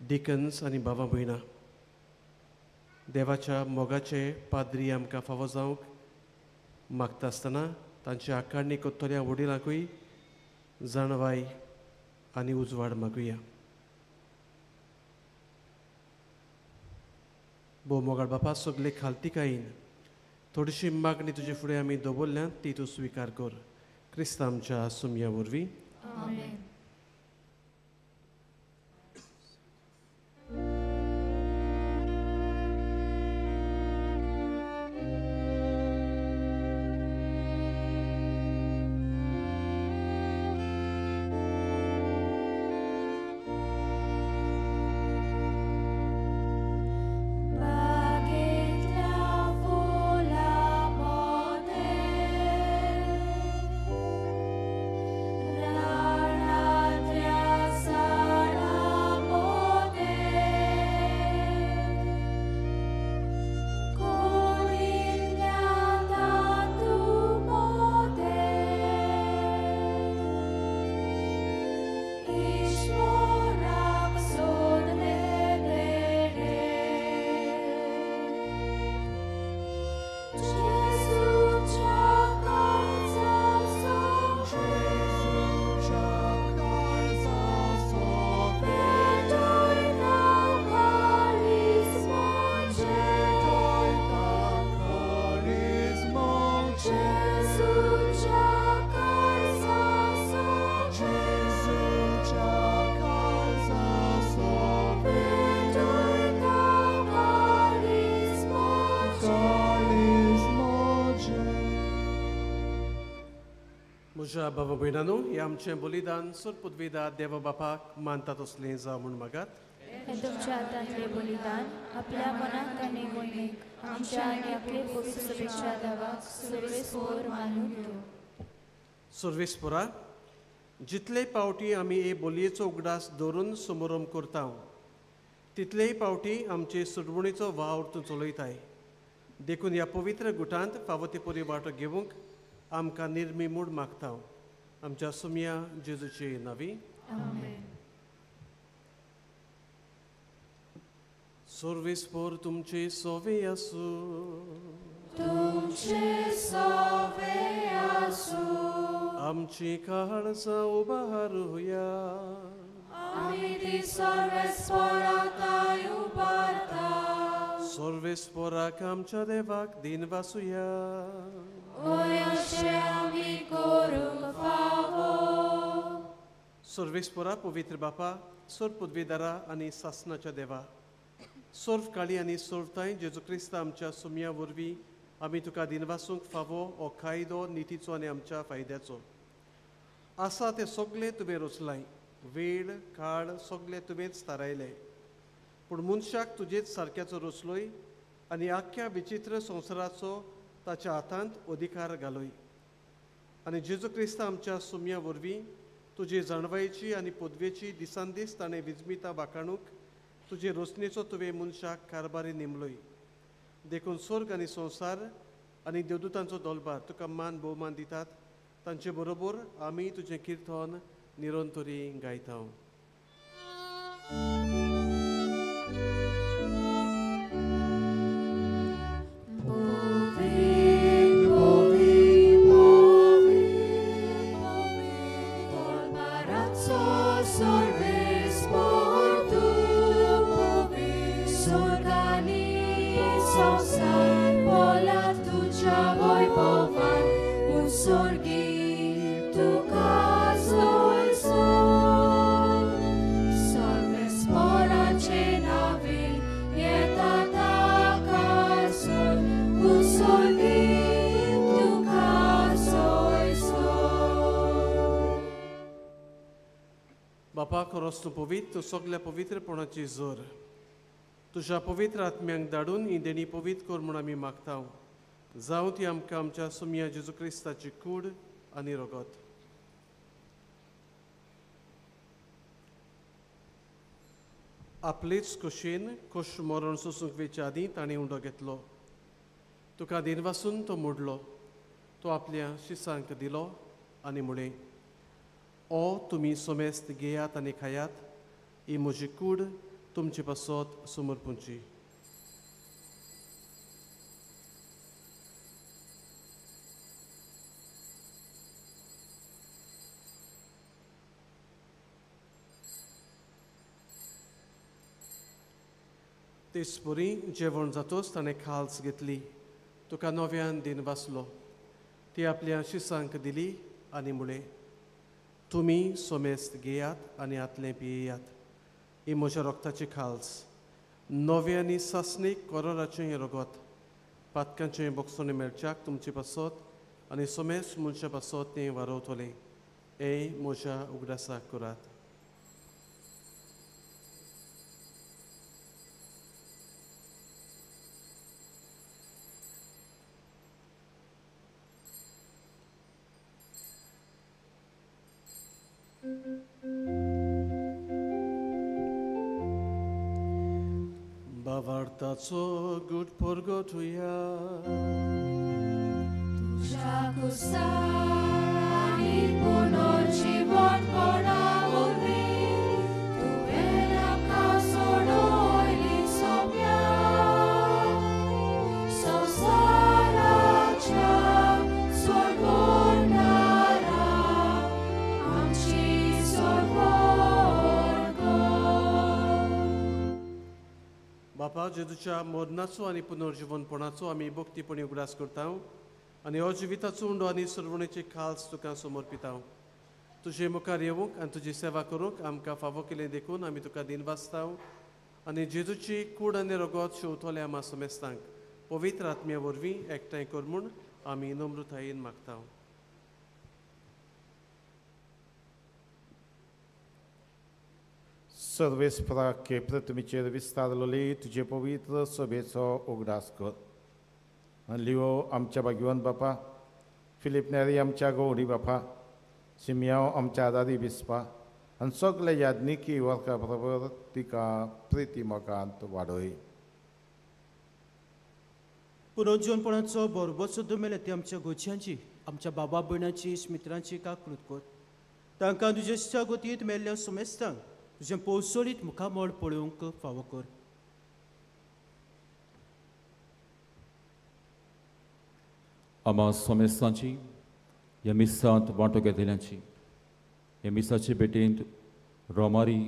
डिकन्स आनी भावां भयणां. देवाच्या मोगाचे पाद्री आमकां फावो जावंक मागता आसतना तांचे आकारणी कोत्तोल्या वडिलांकूय जाणवाय आनी उजवाड मागुया. भोव मोगाळ बापा, सगळे खालतिकायेन थोडीशी मागणी तुजे फुडें आमी दवरल्यात ती तूं स्विकार कर. क्रिस्त आमच्या सुमया वरवीं. आमेन. म्हज्या भावा भयणांनो, हे आमचें बलिदान सुरपुद्विदा देवा बापाक मानता तसलें जावं म्हूण मागात. हे तुमच्या हातांतलें बलिदान आपल्या मनाक आनी मोहिमेक आमच्या आनी आपले पवित्र सभेच्या देवाक सर्वेस्पर मानून घेवं. सर्वेस्परा, जितले पावटी आमी हे बोलयेचो उगडास दवरून समारंभ करता तितलेय पावटी आमचे सुडवणीचो वावर तूं चलयताय. देखून ह्या पवित्र गुटांत फावो ते परी वांटो घेवंक आमकां निर्मी मूड मागता. आमच्या सुमया जेजूचे नांवी. आमेन. सर्वेस्पर तुमचे सोवे आसूं. तुमचे सोवे आसूं. आमची काळजां उबारूया. आमी ती सर्वेस्पराकाय उबारता. सर्वेस्पराक आमच्या देवाक दिन वासुया. सर्वेस्परा पवित्र बापा, सोर पदवीदारा आनी सासनाच्या देवा, सोर्फ काळी आनी सोर्फताय जेजू क्रिस्त आमच्या सुमया वरवीं आमी तुका दिनवासूंक फावो हो कायदो नितीचो आनी आमच्या फायद्याचो आसा ते सगळे तुवें रचलाय. वेळ काळ सगळे तुवेंच थारायले, पूण मनशाक तुजेच सारक्याचो रचलोय आनी आख्या विचित्र संवसाराचो ताच्या हातांत अधिकार घालोय. आनी जेजू क्रिस्त आमच्या सुमया वरवीं तुजे जाणवायेची आनी पदवेची दिसान दीस ताणें विजमिता वाखाणूक तुजे रचनेचो तुवें मनशाक कारबारी नेमलोय. देखून स्वर्ग आनी संवसार आनी देवदूतांचो दोलबार तुका मान भोवमान दितात. तांचे बरोबर आमी तुजें किर्तन निरंतरी गायता. Moving, moving, moving. बापा खरोच तूं पवित्र, तूं सगल्या पवित्रपणाची जोर. तुज्या पवित्र आत्म्यांक धाडून ही देणी पवित्र कर म्हूण आमी मागता. जावं ती आमकां आमच्या सुमया जेजू क्रिस्ताची कूड आनी रगत. आपलेच कुशीन कश मरण सोसूंक वेच्या आदीं ताणें उंडो घेतलो. तुका दिनवासून तो मोडलो. तो आपल्या शिसांक दिलो आनी म्हळें, ओ तुमी सोमेस्त घेयात आनी खायात, ही म्हजी कूड तुमचे पासत समर्पूंची. तेसपुरी जेवण जातोच ताणें खाल्स घेतली. तुका नव्यान दिन वाचलो. ती आपल्या शिसांक दिली आनी म्हळें, तुमी सोमेस्त घेयात आनी आतलें पियेयात, ही म्हज्या रोगताची खाल्स. नव्यांनी सासणीक कोरोराचें रगत पातकांचें बोगसोने मेळच्याक तुमचे पासत आनी सोमेस्त मनशा पासत तें वारोवतलें. हे म्हज्या उगडासाक करात. Bavartaco good porgotuja. Tuža kusani punorjivon ponavolvi, tu velaka sodoili sobja, sosarača sorbonara, amči sorborgo. बापा जेजूच्या मरणाचो आनी पुनर्जीवनपणाचो आमी भक्तीपणी उगडास करता आनी हो जिविताचो उंडो आनी सर्वणेची खाल्स तुका समर्पिता. तुजे मुखार येवंक आनी तुजी सेवा करूंक आमकां फावो केलें देखून आमी तुका दिन वाचता आनी जेजूची कूड आनी रगत शेवतले आमा समेस्तांक पवित्र आत्म्या वरवीं एकठांय कर म्हूण आमी नम्रतायेन मागता. सर्वेस्पराके प्रथमेचेर विस्तारलोली तुजे पवित्र सभेचो उगडास कर. लिओ आमच्या भाग्यवान बापा, फिलीप नेरी आमच्या गौरी बापा, सिमियांव आमच्या आदारी बिस्पा आनी सगळे याज्ञिकी वर्गा बरोबर तिका प्रिती मोगांत वाडय. पुनर्जीवनपणाचो बरोबर सुद्दां मेले ती आमच्या गोच्यांची, आमच्या बाबा भयणाची, मित्रांची काकृत कर. तांकां तुजे शागोतीत मेल्ल्या सुमेस्तांक तुजें पोसोलीत मुखामोळ पळोवंक फावो कर. आमा सोमेस्तांची ह्या मिसांत वांटो घेतिल्यांची ह्या मिसाचे भेटेंत रोमारी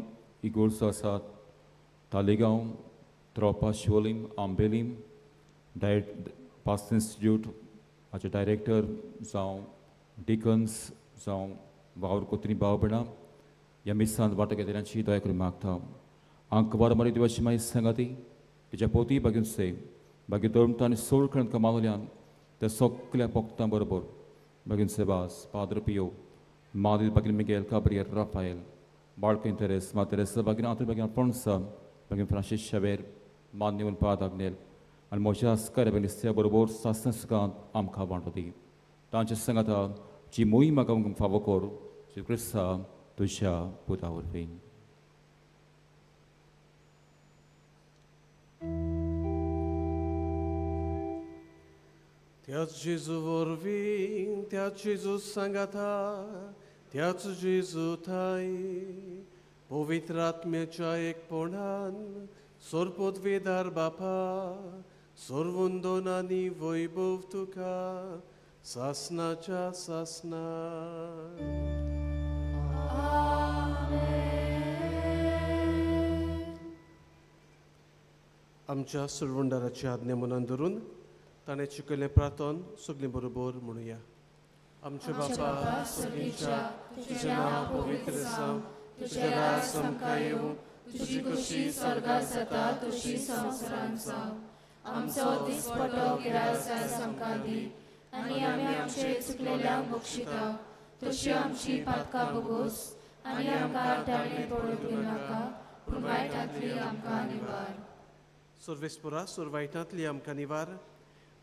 इगोर्जो आसात. तालेगांव, त्रोपा शिवोलीम, आंबेलीम, पास्ट इन्स्टिट्यूट हाचे डायरेक्टर जावं डिकन्स जावं वावर कोत्री भाव भयणां ह्या मिसांत वांटो घेतिल्यांची दया करून मागता. हांक वारंवारी देवाची मागीर सांगाती तुज्या पोती बागेन से बागी दळमता आनी सोळ खण कमावल्यान त्या सगल्या भक्तां बरोबर बागेन सेबास, पाद्र पियो, मादील बागेन मिगेल, काब्रियर, राफायल, बाळकीन तेरेस, मातेरेसा बागेन आतर बागेन अल्फोन्सा, बागेन फ्रांसीस शावेर, मान्यवन पाद आग्नेल आनी म्हज्या आस्कार बेनिस्त्या बरोबर सासण सुखांत आमकां वांटो दी. तांचे सांगाता जी मोहीम म्हाका फावो कर श्री क्रिस्ता तुज्या पुता वरवीं. त्याच जेजू वरवीं, त्याच जेजू सांगाता, त्याच जेजू थाय पवित्र आत्म्याच्या एकपणान सोरपदवेदार बापा सर्वंदोन आनी वैभव तुका सासनाच्या सासना. आमच्या सुरवंडाराची आज्ञा मनान धरून ताणें शिकयलें प्रार्थन सगलीं बरोबर म्हणुया. आमचे बापा सगळींच्या तुजें नांव पवित्र जावं, तुजें राज आमकां येवं, तुजी कशी स्वर्गांत जाता तशी संवसारांत जावं. आमचो दिसपटो गिरायक आयज आमकां दी आनी आमी आमचे चुकलेल्यांक बक्षिता तशी आमची पातकां बगोस आनी आमकां ताळणे पडूंक दिनाका पूण वायटांतली आमकां निवार सर्वेस्परा सुरवायटांतली आमकां निवार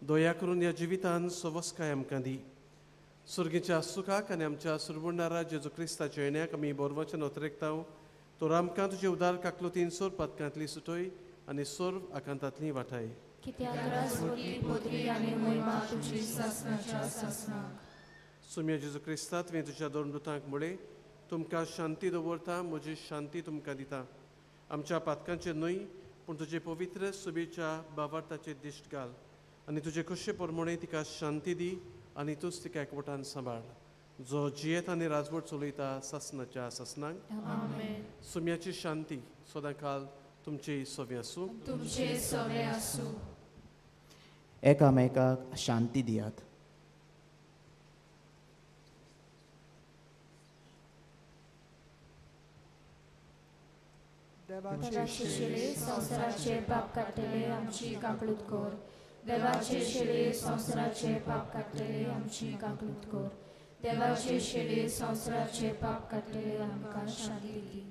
दया करून ह्या जिवितान सवस्काय आमकां दी सुर्गेच्या सुखाक आनी आमच्या सुरबुडणारा जेजू क्रिस्ताच्या येण्याक आमी बोरवचन ओतरेकताव तर आमकां तुजे उदार काकलोतीन सोर पदकांतली सुटोय आनी सोर आकांतांतली वाटाय कित्याक राजवटी पोत्री आनी महिमा तुजी सासणाच्या सासणाक सुम्या जेजू क्रिस्ता तुवें तुज्या दोन दुतांक मुळे तुमकां शांती दवरता म्हजी शांती तुमकां दिता आमच्या पातकांचेर न्हय पूण तुजे पवित्र सुबेच्या बावार्थाचेर दिश्ट घाल आनी तुजे कशे परमणे तिका शांती दी आनी तूंच तिका एकवटान सांबाळ जो जियेत आनी राजवट चलयता सासणाच्या सासणांक सुम्याची शांती सदां काल तुमचे सोबे आसूं तुमचे सवे आसूं एकामेकाक शांती दियात देवाचे शिळे संवसाराचे पाप काडटले आमची काकलूत कर देवाचे शिळे संवसाराचे पाप काडटले आमची काकलूत कर देवाचे शिळे संवसाराचे पाप काडटले आमकां शांती दी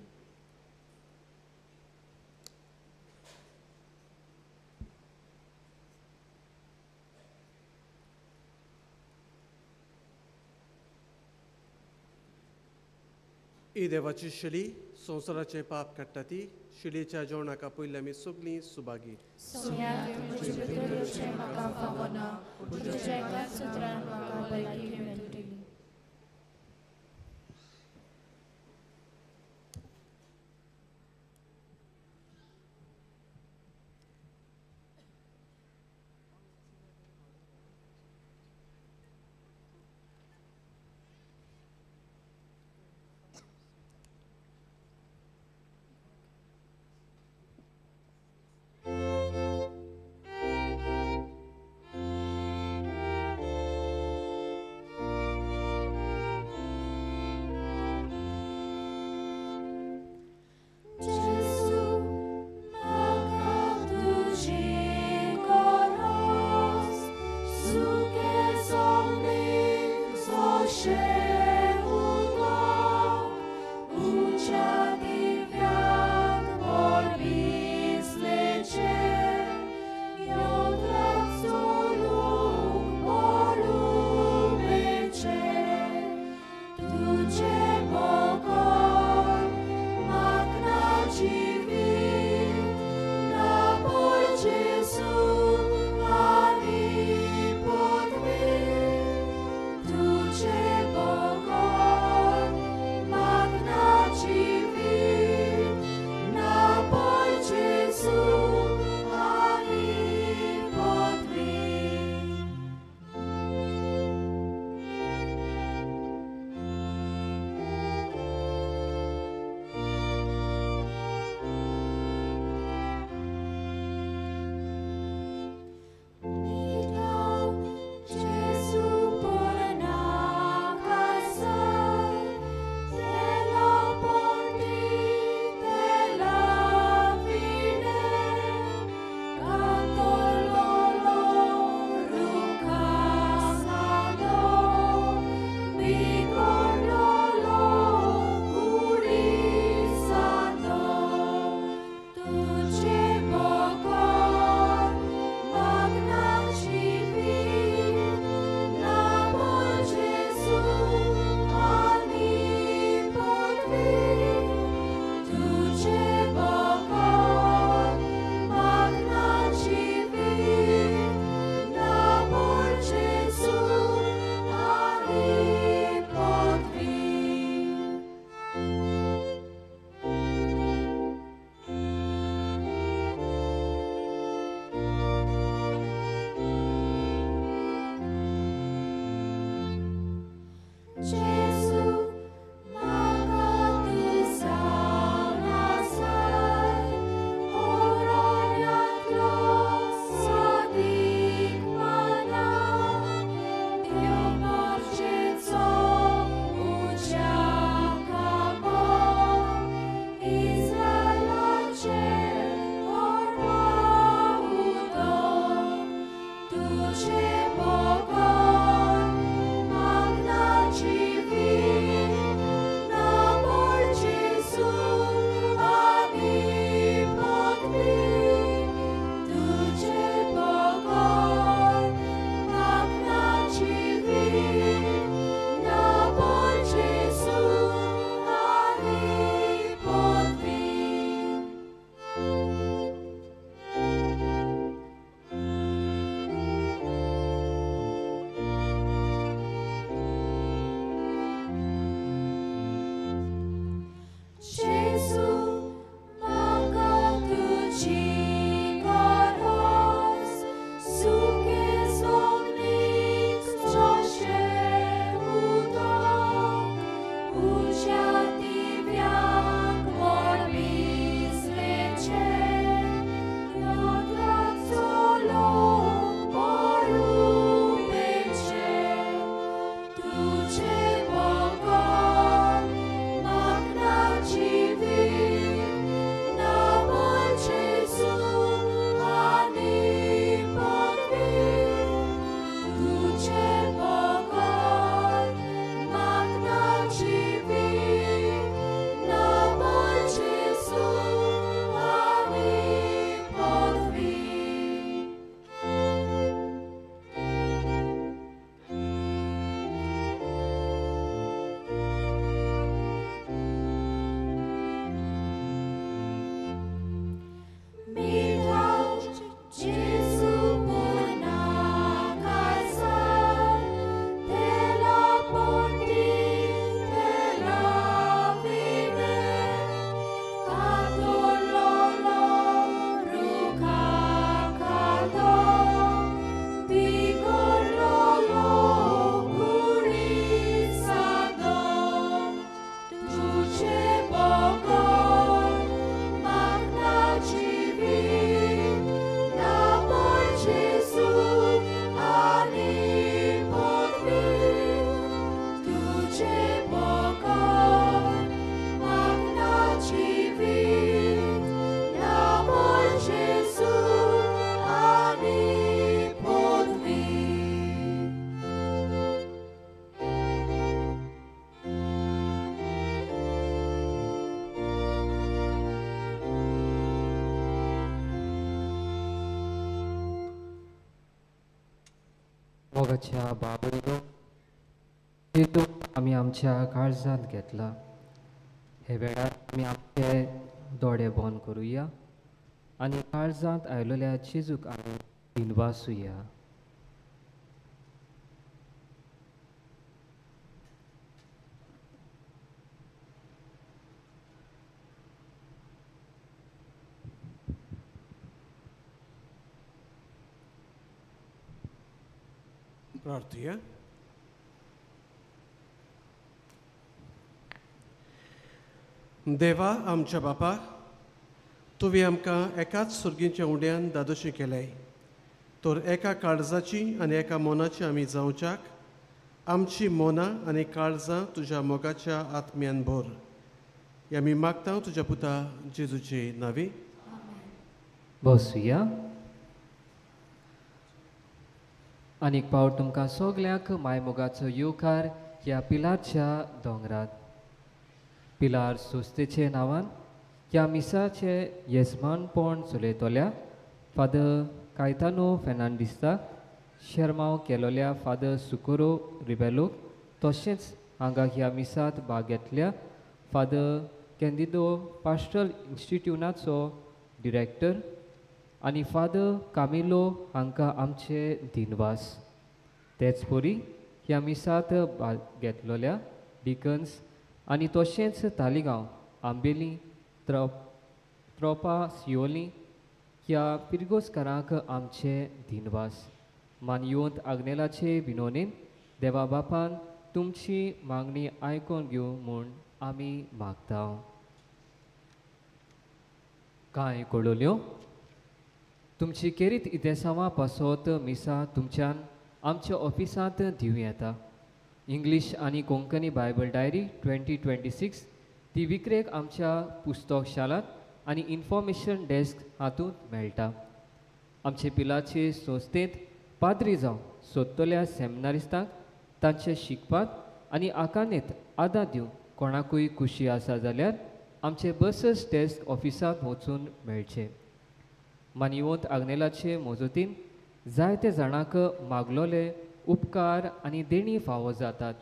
ही देवाची शिडी संवसाराचे पाप काडटा ती शिडीच्या जेवणाका पयलीं आमी सगळीं सुभागी म्हाका फावो ना तुज्या एकाच सुत्रान म्हाका भलायकी मेळटली मोगाच्या बाबळीनो तितून आमी आमच्या काळजांत घेतला. हे वेळार आमी आमचे दोळे बंद करुया आनी काळजांत आयलोल्या जेजूक आमी दिनवासुया. प्रार्थुया. देवा आमच्या बापा, तुवें आमकां एकाच सुर्गीच्या उंड्यान दादोशी केलें. तर एका काळजाची आनी एका मोनाची आमी जावच्याक आमची मोना आनी काळजां तुज्या मोगाच्या आत्म्यान भर. हे आमी मागता तुज्या पुता जेजूचे नांवे. बसुया. आनीक पावट तुमकां सगल्यांक मायमोगाचो येवकार ह्या पिलारच्या दोंगरात. पिलार सोस्तेचे नांवान ह्या मिसाचे येजमानपण चलयतल्या फादर कायतानो फेर्नांडिस्ताक, शर्माव केलोल्या फादर सुकोरो रिबेलोक, तशेंच हांगा ह्या मिसात भाग घेतल्या फादर कॅन्दिदो पास्टरल इन्स्टिट्यूनाचो डिरेक्टर आनी फादर कामिलो हांकां आमचे दिनवास. तेच परी ह्या मिसात भाग घेतलोल्या डिकन्स आनी तशेंच तालिगांव, आंबेली, त्रोपा, सियोली ह्या पिरगोसकारांक आमचे दिनवास. मानयोंत आग्नेलाचे विनोनेन देवा बापान तुमची मागणी आयकून घेवं म्हूण आमी मागता. कांय कळोल्यो. तुमची केरीत इतिहासांवा पासत मिसा तुमच्यान आमच्या ऑफिसांत दिवं येता. इंग्लीश आनी कोंकणी बायबल डायरी 2026 ती विक्रेक आमच्या पुस्तकशालांत आनी इन्फॉर्मेशन डेस्क हातूंत मेळटा. आमचे पिलाचे संस्थेंत पाद्री जावन सोदतल्या सेमिनारिस्तांक तांचे शिकपाक आनी आकानेत आदार दिवंक कोणाकूय खुशी आसा जाल्यार आमचे बसस डेस्क ऑफिसांत वचून मेळचे. मानिवंत आग्नेलाचे मोजतीन जायते जाणांक मागलोले उपकार आनी देणी फावो जातात.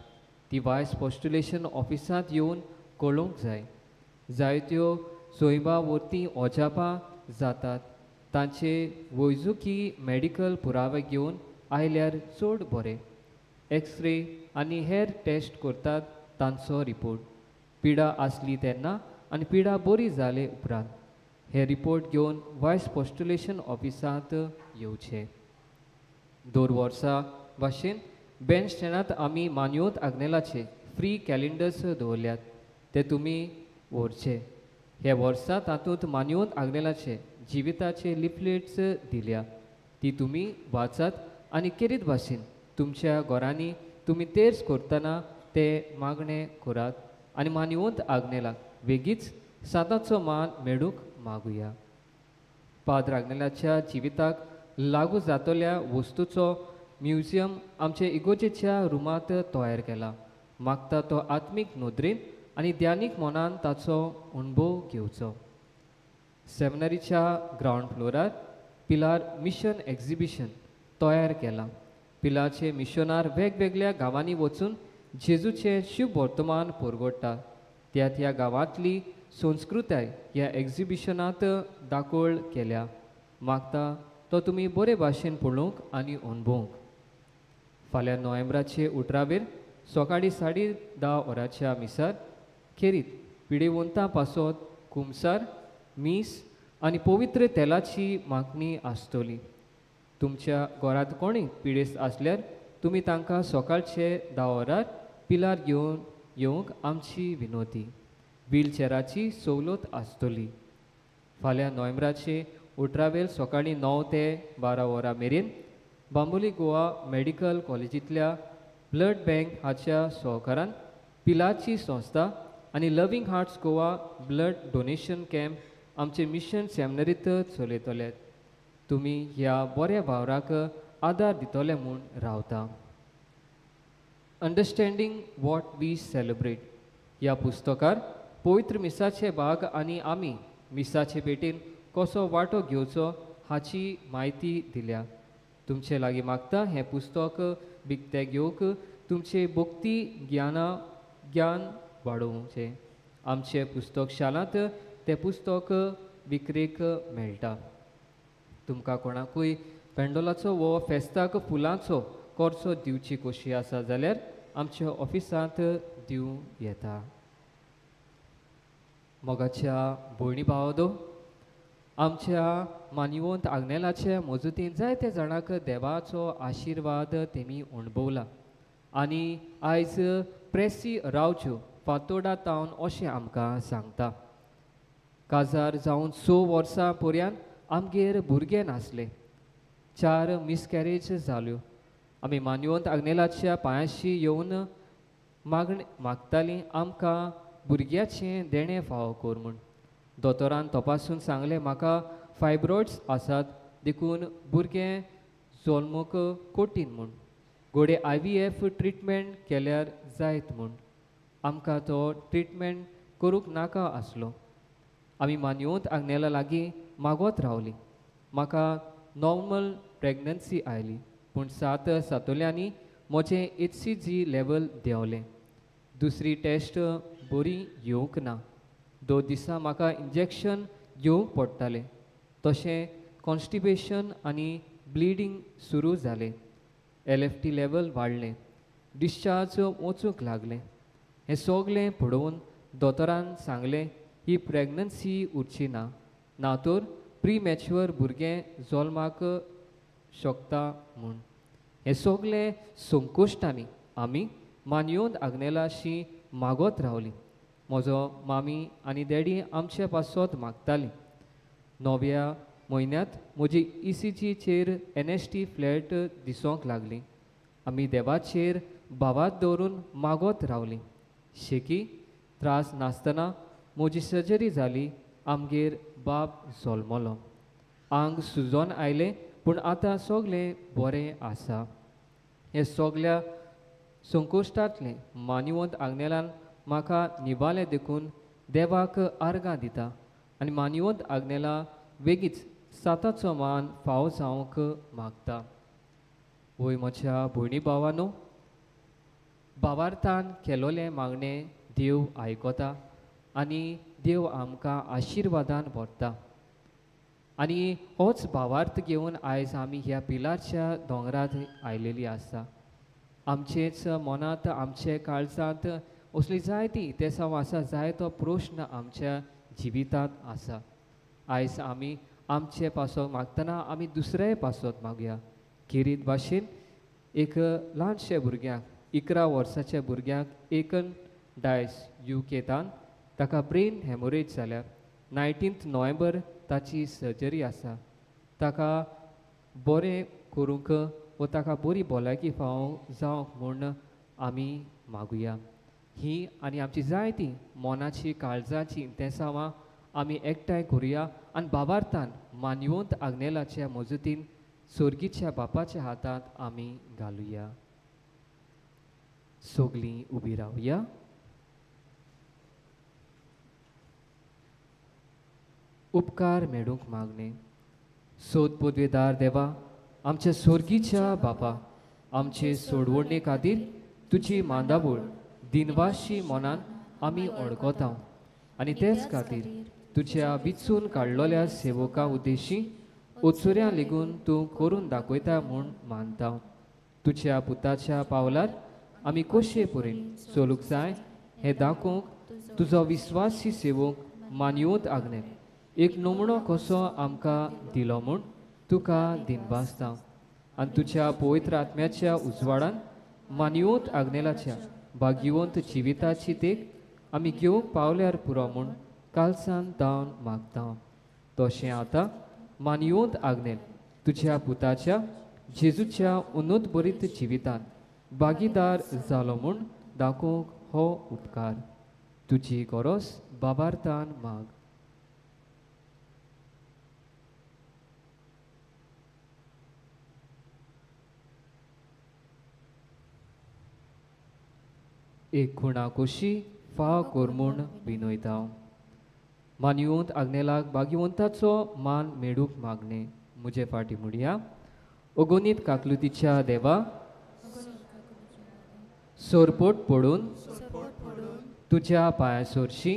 ती वायस पोस्टुलेशन ऑफिसांत येवन कळोवंक जाय. जायत्यो सोयबा वर्ती ओजापां जातात. तांचे वैजकी मेडिकल पुरावे घेवन आयल्यार चड बरें. एक्सरे आनी हेर टेस्ट करतात तांचो रिपोर्ट. पिडा आसली तेन्ना आनी पिडा बरी जाले उपरांत हे रिपोर्ट घेवन वायस पोस्टुलेशन ऑफिसांत येवचे. दर वर्सा भाशेन बेंच स्टँडांत आमी मानयोत आग्नेलाचे फ्री कॅलेंडर्स दवरल्यात. ते तुमी व्हरचे. हे वर्सा तातूंत मानयोत आग्नेलाचे जिविताचे लिफलेट्स दिल्या. ती तुमी वाचात आनी केरीत भाशेन तुमच्या घरांनी तुमी तेर्स करतना ते मागणे करात आनी मानयोत आग्नेलाक वेगीच सादाचो मान मेळूंक मागुया. पाद्र आग्नेलाच्या जिविताक लागू जातल्या वस्तूचो म्युजियम आमचे इगोजेच्या रुमांत तयार केला. मागता तो आत्मीक नोदरेन आनी ध्यानीक मनान ताचो अणभव घेवचो. सेमिनारीच्या ग्रावंड फ्लोरार पिलार मिशन एक्झिबिशन तयार केला. पिलारचे मिशनार वेगवेगळ्या गांवांनी वचून जेजूचे शुभ वर्तमान परगडटा. त्या गांवांतली संस्कृताय ह्या एक्झिबिशनांत दाखोळ केल्या. मागता तो तुमी बरे भाशेन पळोवंक आनी अणभवंक. फाल्यां नोव्हेंबराचे 18 सकाळीं 10:30 वरांच्या मिसार खेरीत पिडेवंतां पासत कुमसार, मीस आनी पवित्र तेलाची मागणी आसतली. तुमच्या घरांत कोणीय पिडेस्त आसल्यार तुमी तांकां सकाळचे 10 वरार पिलार घेवन येवंक आमची विनोती. व्हीलचॅराची सवलत आसतली. फाल्यां नोव्हेंबराचे 18 सकाळीं 9 ते 12 वरां मेरेन Bambolim Goa medical कॉलेजींतल्या blood bank हाच्या सहकारान पिलाची संस्था आनी loving hearts Goa blood donation camp आमचे मिशन सेमिनारींत चलयतलेत. तुमी ह्या बऱ्या भावराक आदार दितले म्हूण रावता. अंडरस्टँडींग वॉट वी सेलिब्रेट ह्या पुस्तकार पवित्र मिसाचे भाग आनी आमी मिसाचे भेटेन कसो वांटो घेवचो हाची म्हायती दिल्या. तुमचे लागीं मागता हें पुस्तक विकते घेवंक तुमचे भक्ती ज्ञान वाडोवचें. आमचे पुस्तक शालांत तें पुस्तक विक्रेक मेळटा. तुमकां कोणाकूय पेंडोलाचो वो फेस्ताक फुलांचो खर्चो दिवची कशी आसा जाल्यार आमच्या ऑफिसांत दिवं येता. मोगाच्या भयणी भावदो, आमच्या मानिवंत आग्नेलाचे मजतीन जायते जाणांक देवाचो आशिर्वाद तेमी अणभवला आनी आयज प्रेसी रावच्यो फातोडा तावन अशें आमकां सांगता. काजार जावन 6 वर्सां पर्यंत आमगेर भुरगे नासले. 4 मिसकॅरेज जाल्यो. आमी मानिवंत आग्नेलाच्या पांयाशी येवन मागतालीं आमकां भुरग्याचें देणें फावो कर म्हूण. दोतोरान तपासून सांगलें म्हाका फायब्रॉइड्स आसात देखून भुरगें जल्मूक कठीण म्हूण. घोडे IVF ट्रिटमेंट केल्यार जायत म्हूण. आमकां तो ट्रिटमेंट करूंक नाका आसलो. आमी मानिवंत आग्नेला लागीं मागोत रावलीं. म्हाका नॉर्मल प्रेग्नन्सी आयली पूण 7 सातोल्यांनी म्हजें HCG लेवल देंवलें. दुसरी टेस्ट बरी येवंक ना. 2 दिसां म्हाका इंजेक्शन घेवंक पडटालें. तशें कॉन्स्टिपेशन आनी ब्लिडींग सुरू जालें. LFT लेवल वाडलें. डिस्चार्ज वचूंक लागलें. हें सगलें पळोवन दोतोरान सांगलें ही प्रेग्नन्सी उरची ना, ना तर प्रीमॅच्युअर भुरगें जल्माक शकता म्हूण. हें सगलें संकोश्टांनी आमी मानिवंत आग्नेलाशी मागोत रावलीं. म्हजो मामी आनी डॅडी आमचे पासत मागतालीं. 9व्या म्हयन्यांत म्हजी ECG चेर NST फ्लॅट दिसोंक लागली. आमी देवाचेर भावात दवरून मागोत रावलीं. शेकी त्रास नासतना म्हजी सर्जरी जाली. आमगेर बाब जल्मलो. आंग सुजोन आयलें पूण आतां सगलें बरें आसा. हे सगल्या संकोश्टांतलें मानिवंत आग्नेलान म्हाका निभालें देखून देवाक आर्गां दिता आनी मानिवंत आग्नेला वेगीच 7चो मान फावो जावंक मागता. वय म्हज्या भयणी भावांनो, भावार्थान केलोलें मागणें देव आयकता आनी देव आमकां आशिर्वादान भरता. आनी होच भावार्थ घेवन आयज आमी ह्या पिलारच्या दोंगरांत आयलेलीं आसा. आमचेच मनांत आमचे काळजांत असली जायती तेसांव आसा, जायतो प्रश्न आमच्या जिवितांत आसा. आयज आमी आमचे पासोक मागतना आमी दुसऱ्याय पासत मागया. खेरीत भाशेन एक ल्हानशे भुरग्याक 11 वर्साच्या भुरग्याक एकन डायस UKतान ताका ब्रेन हेमोरेज जाल्या. 19 नोव्हेंबर ताची सर्जरी आसा. ताका बरें करूंक व ताका बरी भलायकी फावो जावंक म्हूण आमी मागुया. ही आनी आमची जायती मोनाची काळजाची तेसांवां आमी एकठांय करुया आनी भावार्थान मानिवंत आग्नेलाच्या मजतीन सर्गीच्या बापाच्या हातांत आमी घालुया. सगलीं उबी रावया. उपकार मेळूंक मागणे. सोद पदवेदार देवा, आमच्या सर्गीच्या बापा, आमचे सोडवणे खातीर तुजी मांदाबूळ दिनवाशी मनान आमी अडकतां आनी तेच खातीर तुज्या विचून काडलोल्या सेवका उद्देशी उत्सुऱ्यां लेगून तूं करून दाखयता म्हूण मानता. तुज्या पुताच्या पावलार आमी कशे परेन चलूंक जाय हें दाखोवंक तुजो विस्वासी सेवक मानिवंत आग्नेल एक नमुनो कसो आमकां दिलो म्हूण तुका दिनवासता. आनी तुज्या पवित्र आत्म्याच्या उजवाडान मानिवंत आग्नेलाच्या भाग्यवंत जिविताची तेक आमी घेवंक पावल्यार पुरो म्हूण कालसान दावन मागता. तशें आतां मानिवंत आग्नेल तुज्या पुताच्या जेजूच्या उन्नत बरीत जिवितांत भागीदार जालो म्हूण दाखोवंक हो उपकार तुजी गरज बाबार्थान माग. एक खुणा कशी फाव कोर म्हूण विनयता. मानिवंत आग्नेलाक भाग्यवंताचो मान मेळूंक मागणे. म्हजे फाटी म्हणया. अगोनीत काकलुतीच्या देवा, सोरपोट पडून तुझ्या पांया सोरशी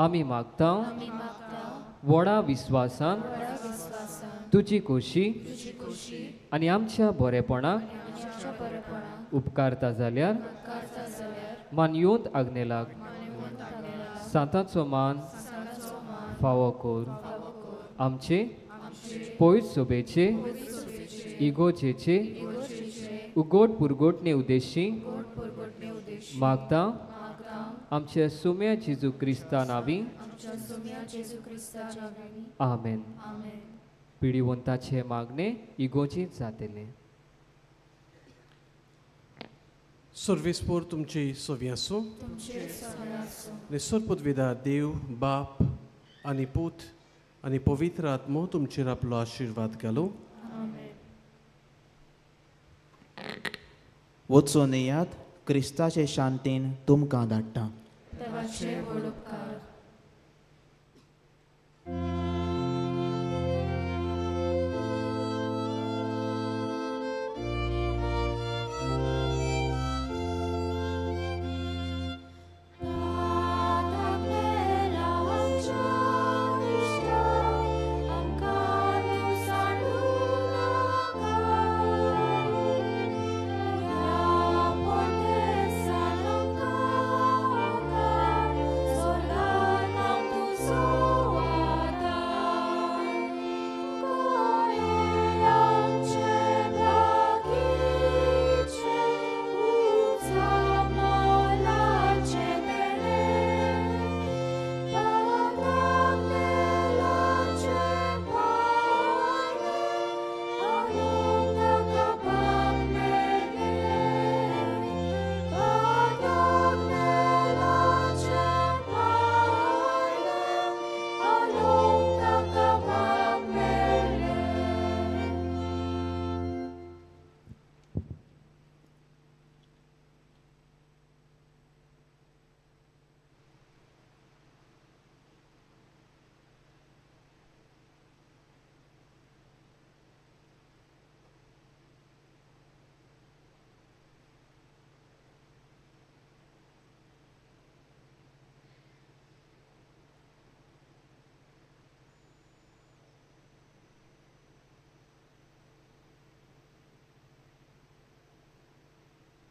आमी मागता व्हडा विस्वासान तुजी खोशी आनी आमच्या बरेपणाक उपकारता जाल्यार मान येवंत आग्नेलाक सांताचो मान फावो कोर आमचे पयस सोबेचे इगोजेचे उगोट पुरगोटने उद्देशी मागता आमचे सुम्या जेजू क्रिस्ता नावी आमेन. पिढीवंताचे मागणे इगोजीत जातले. सर्वेस्पोर तुमची सोवी आसूं आनी सोरपदविदा देव बाप आनी पूत आनी पवित्र आत्मो तुमचेर आपलो आशिर्वाद घालूं. वचून येयात, क्रिस्ताचे शांतीन तुमकां धाडटा. देवाचे व्हड उपकार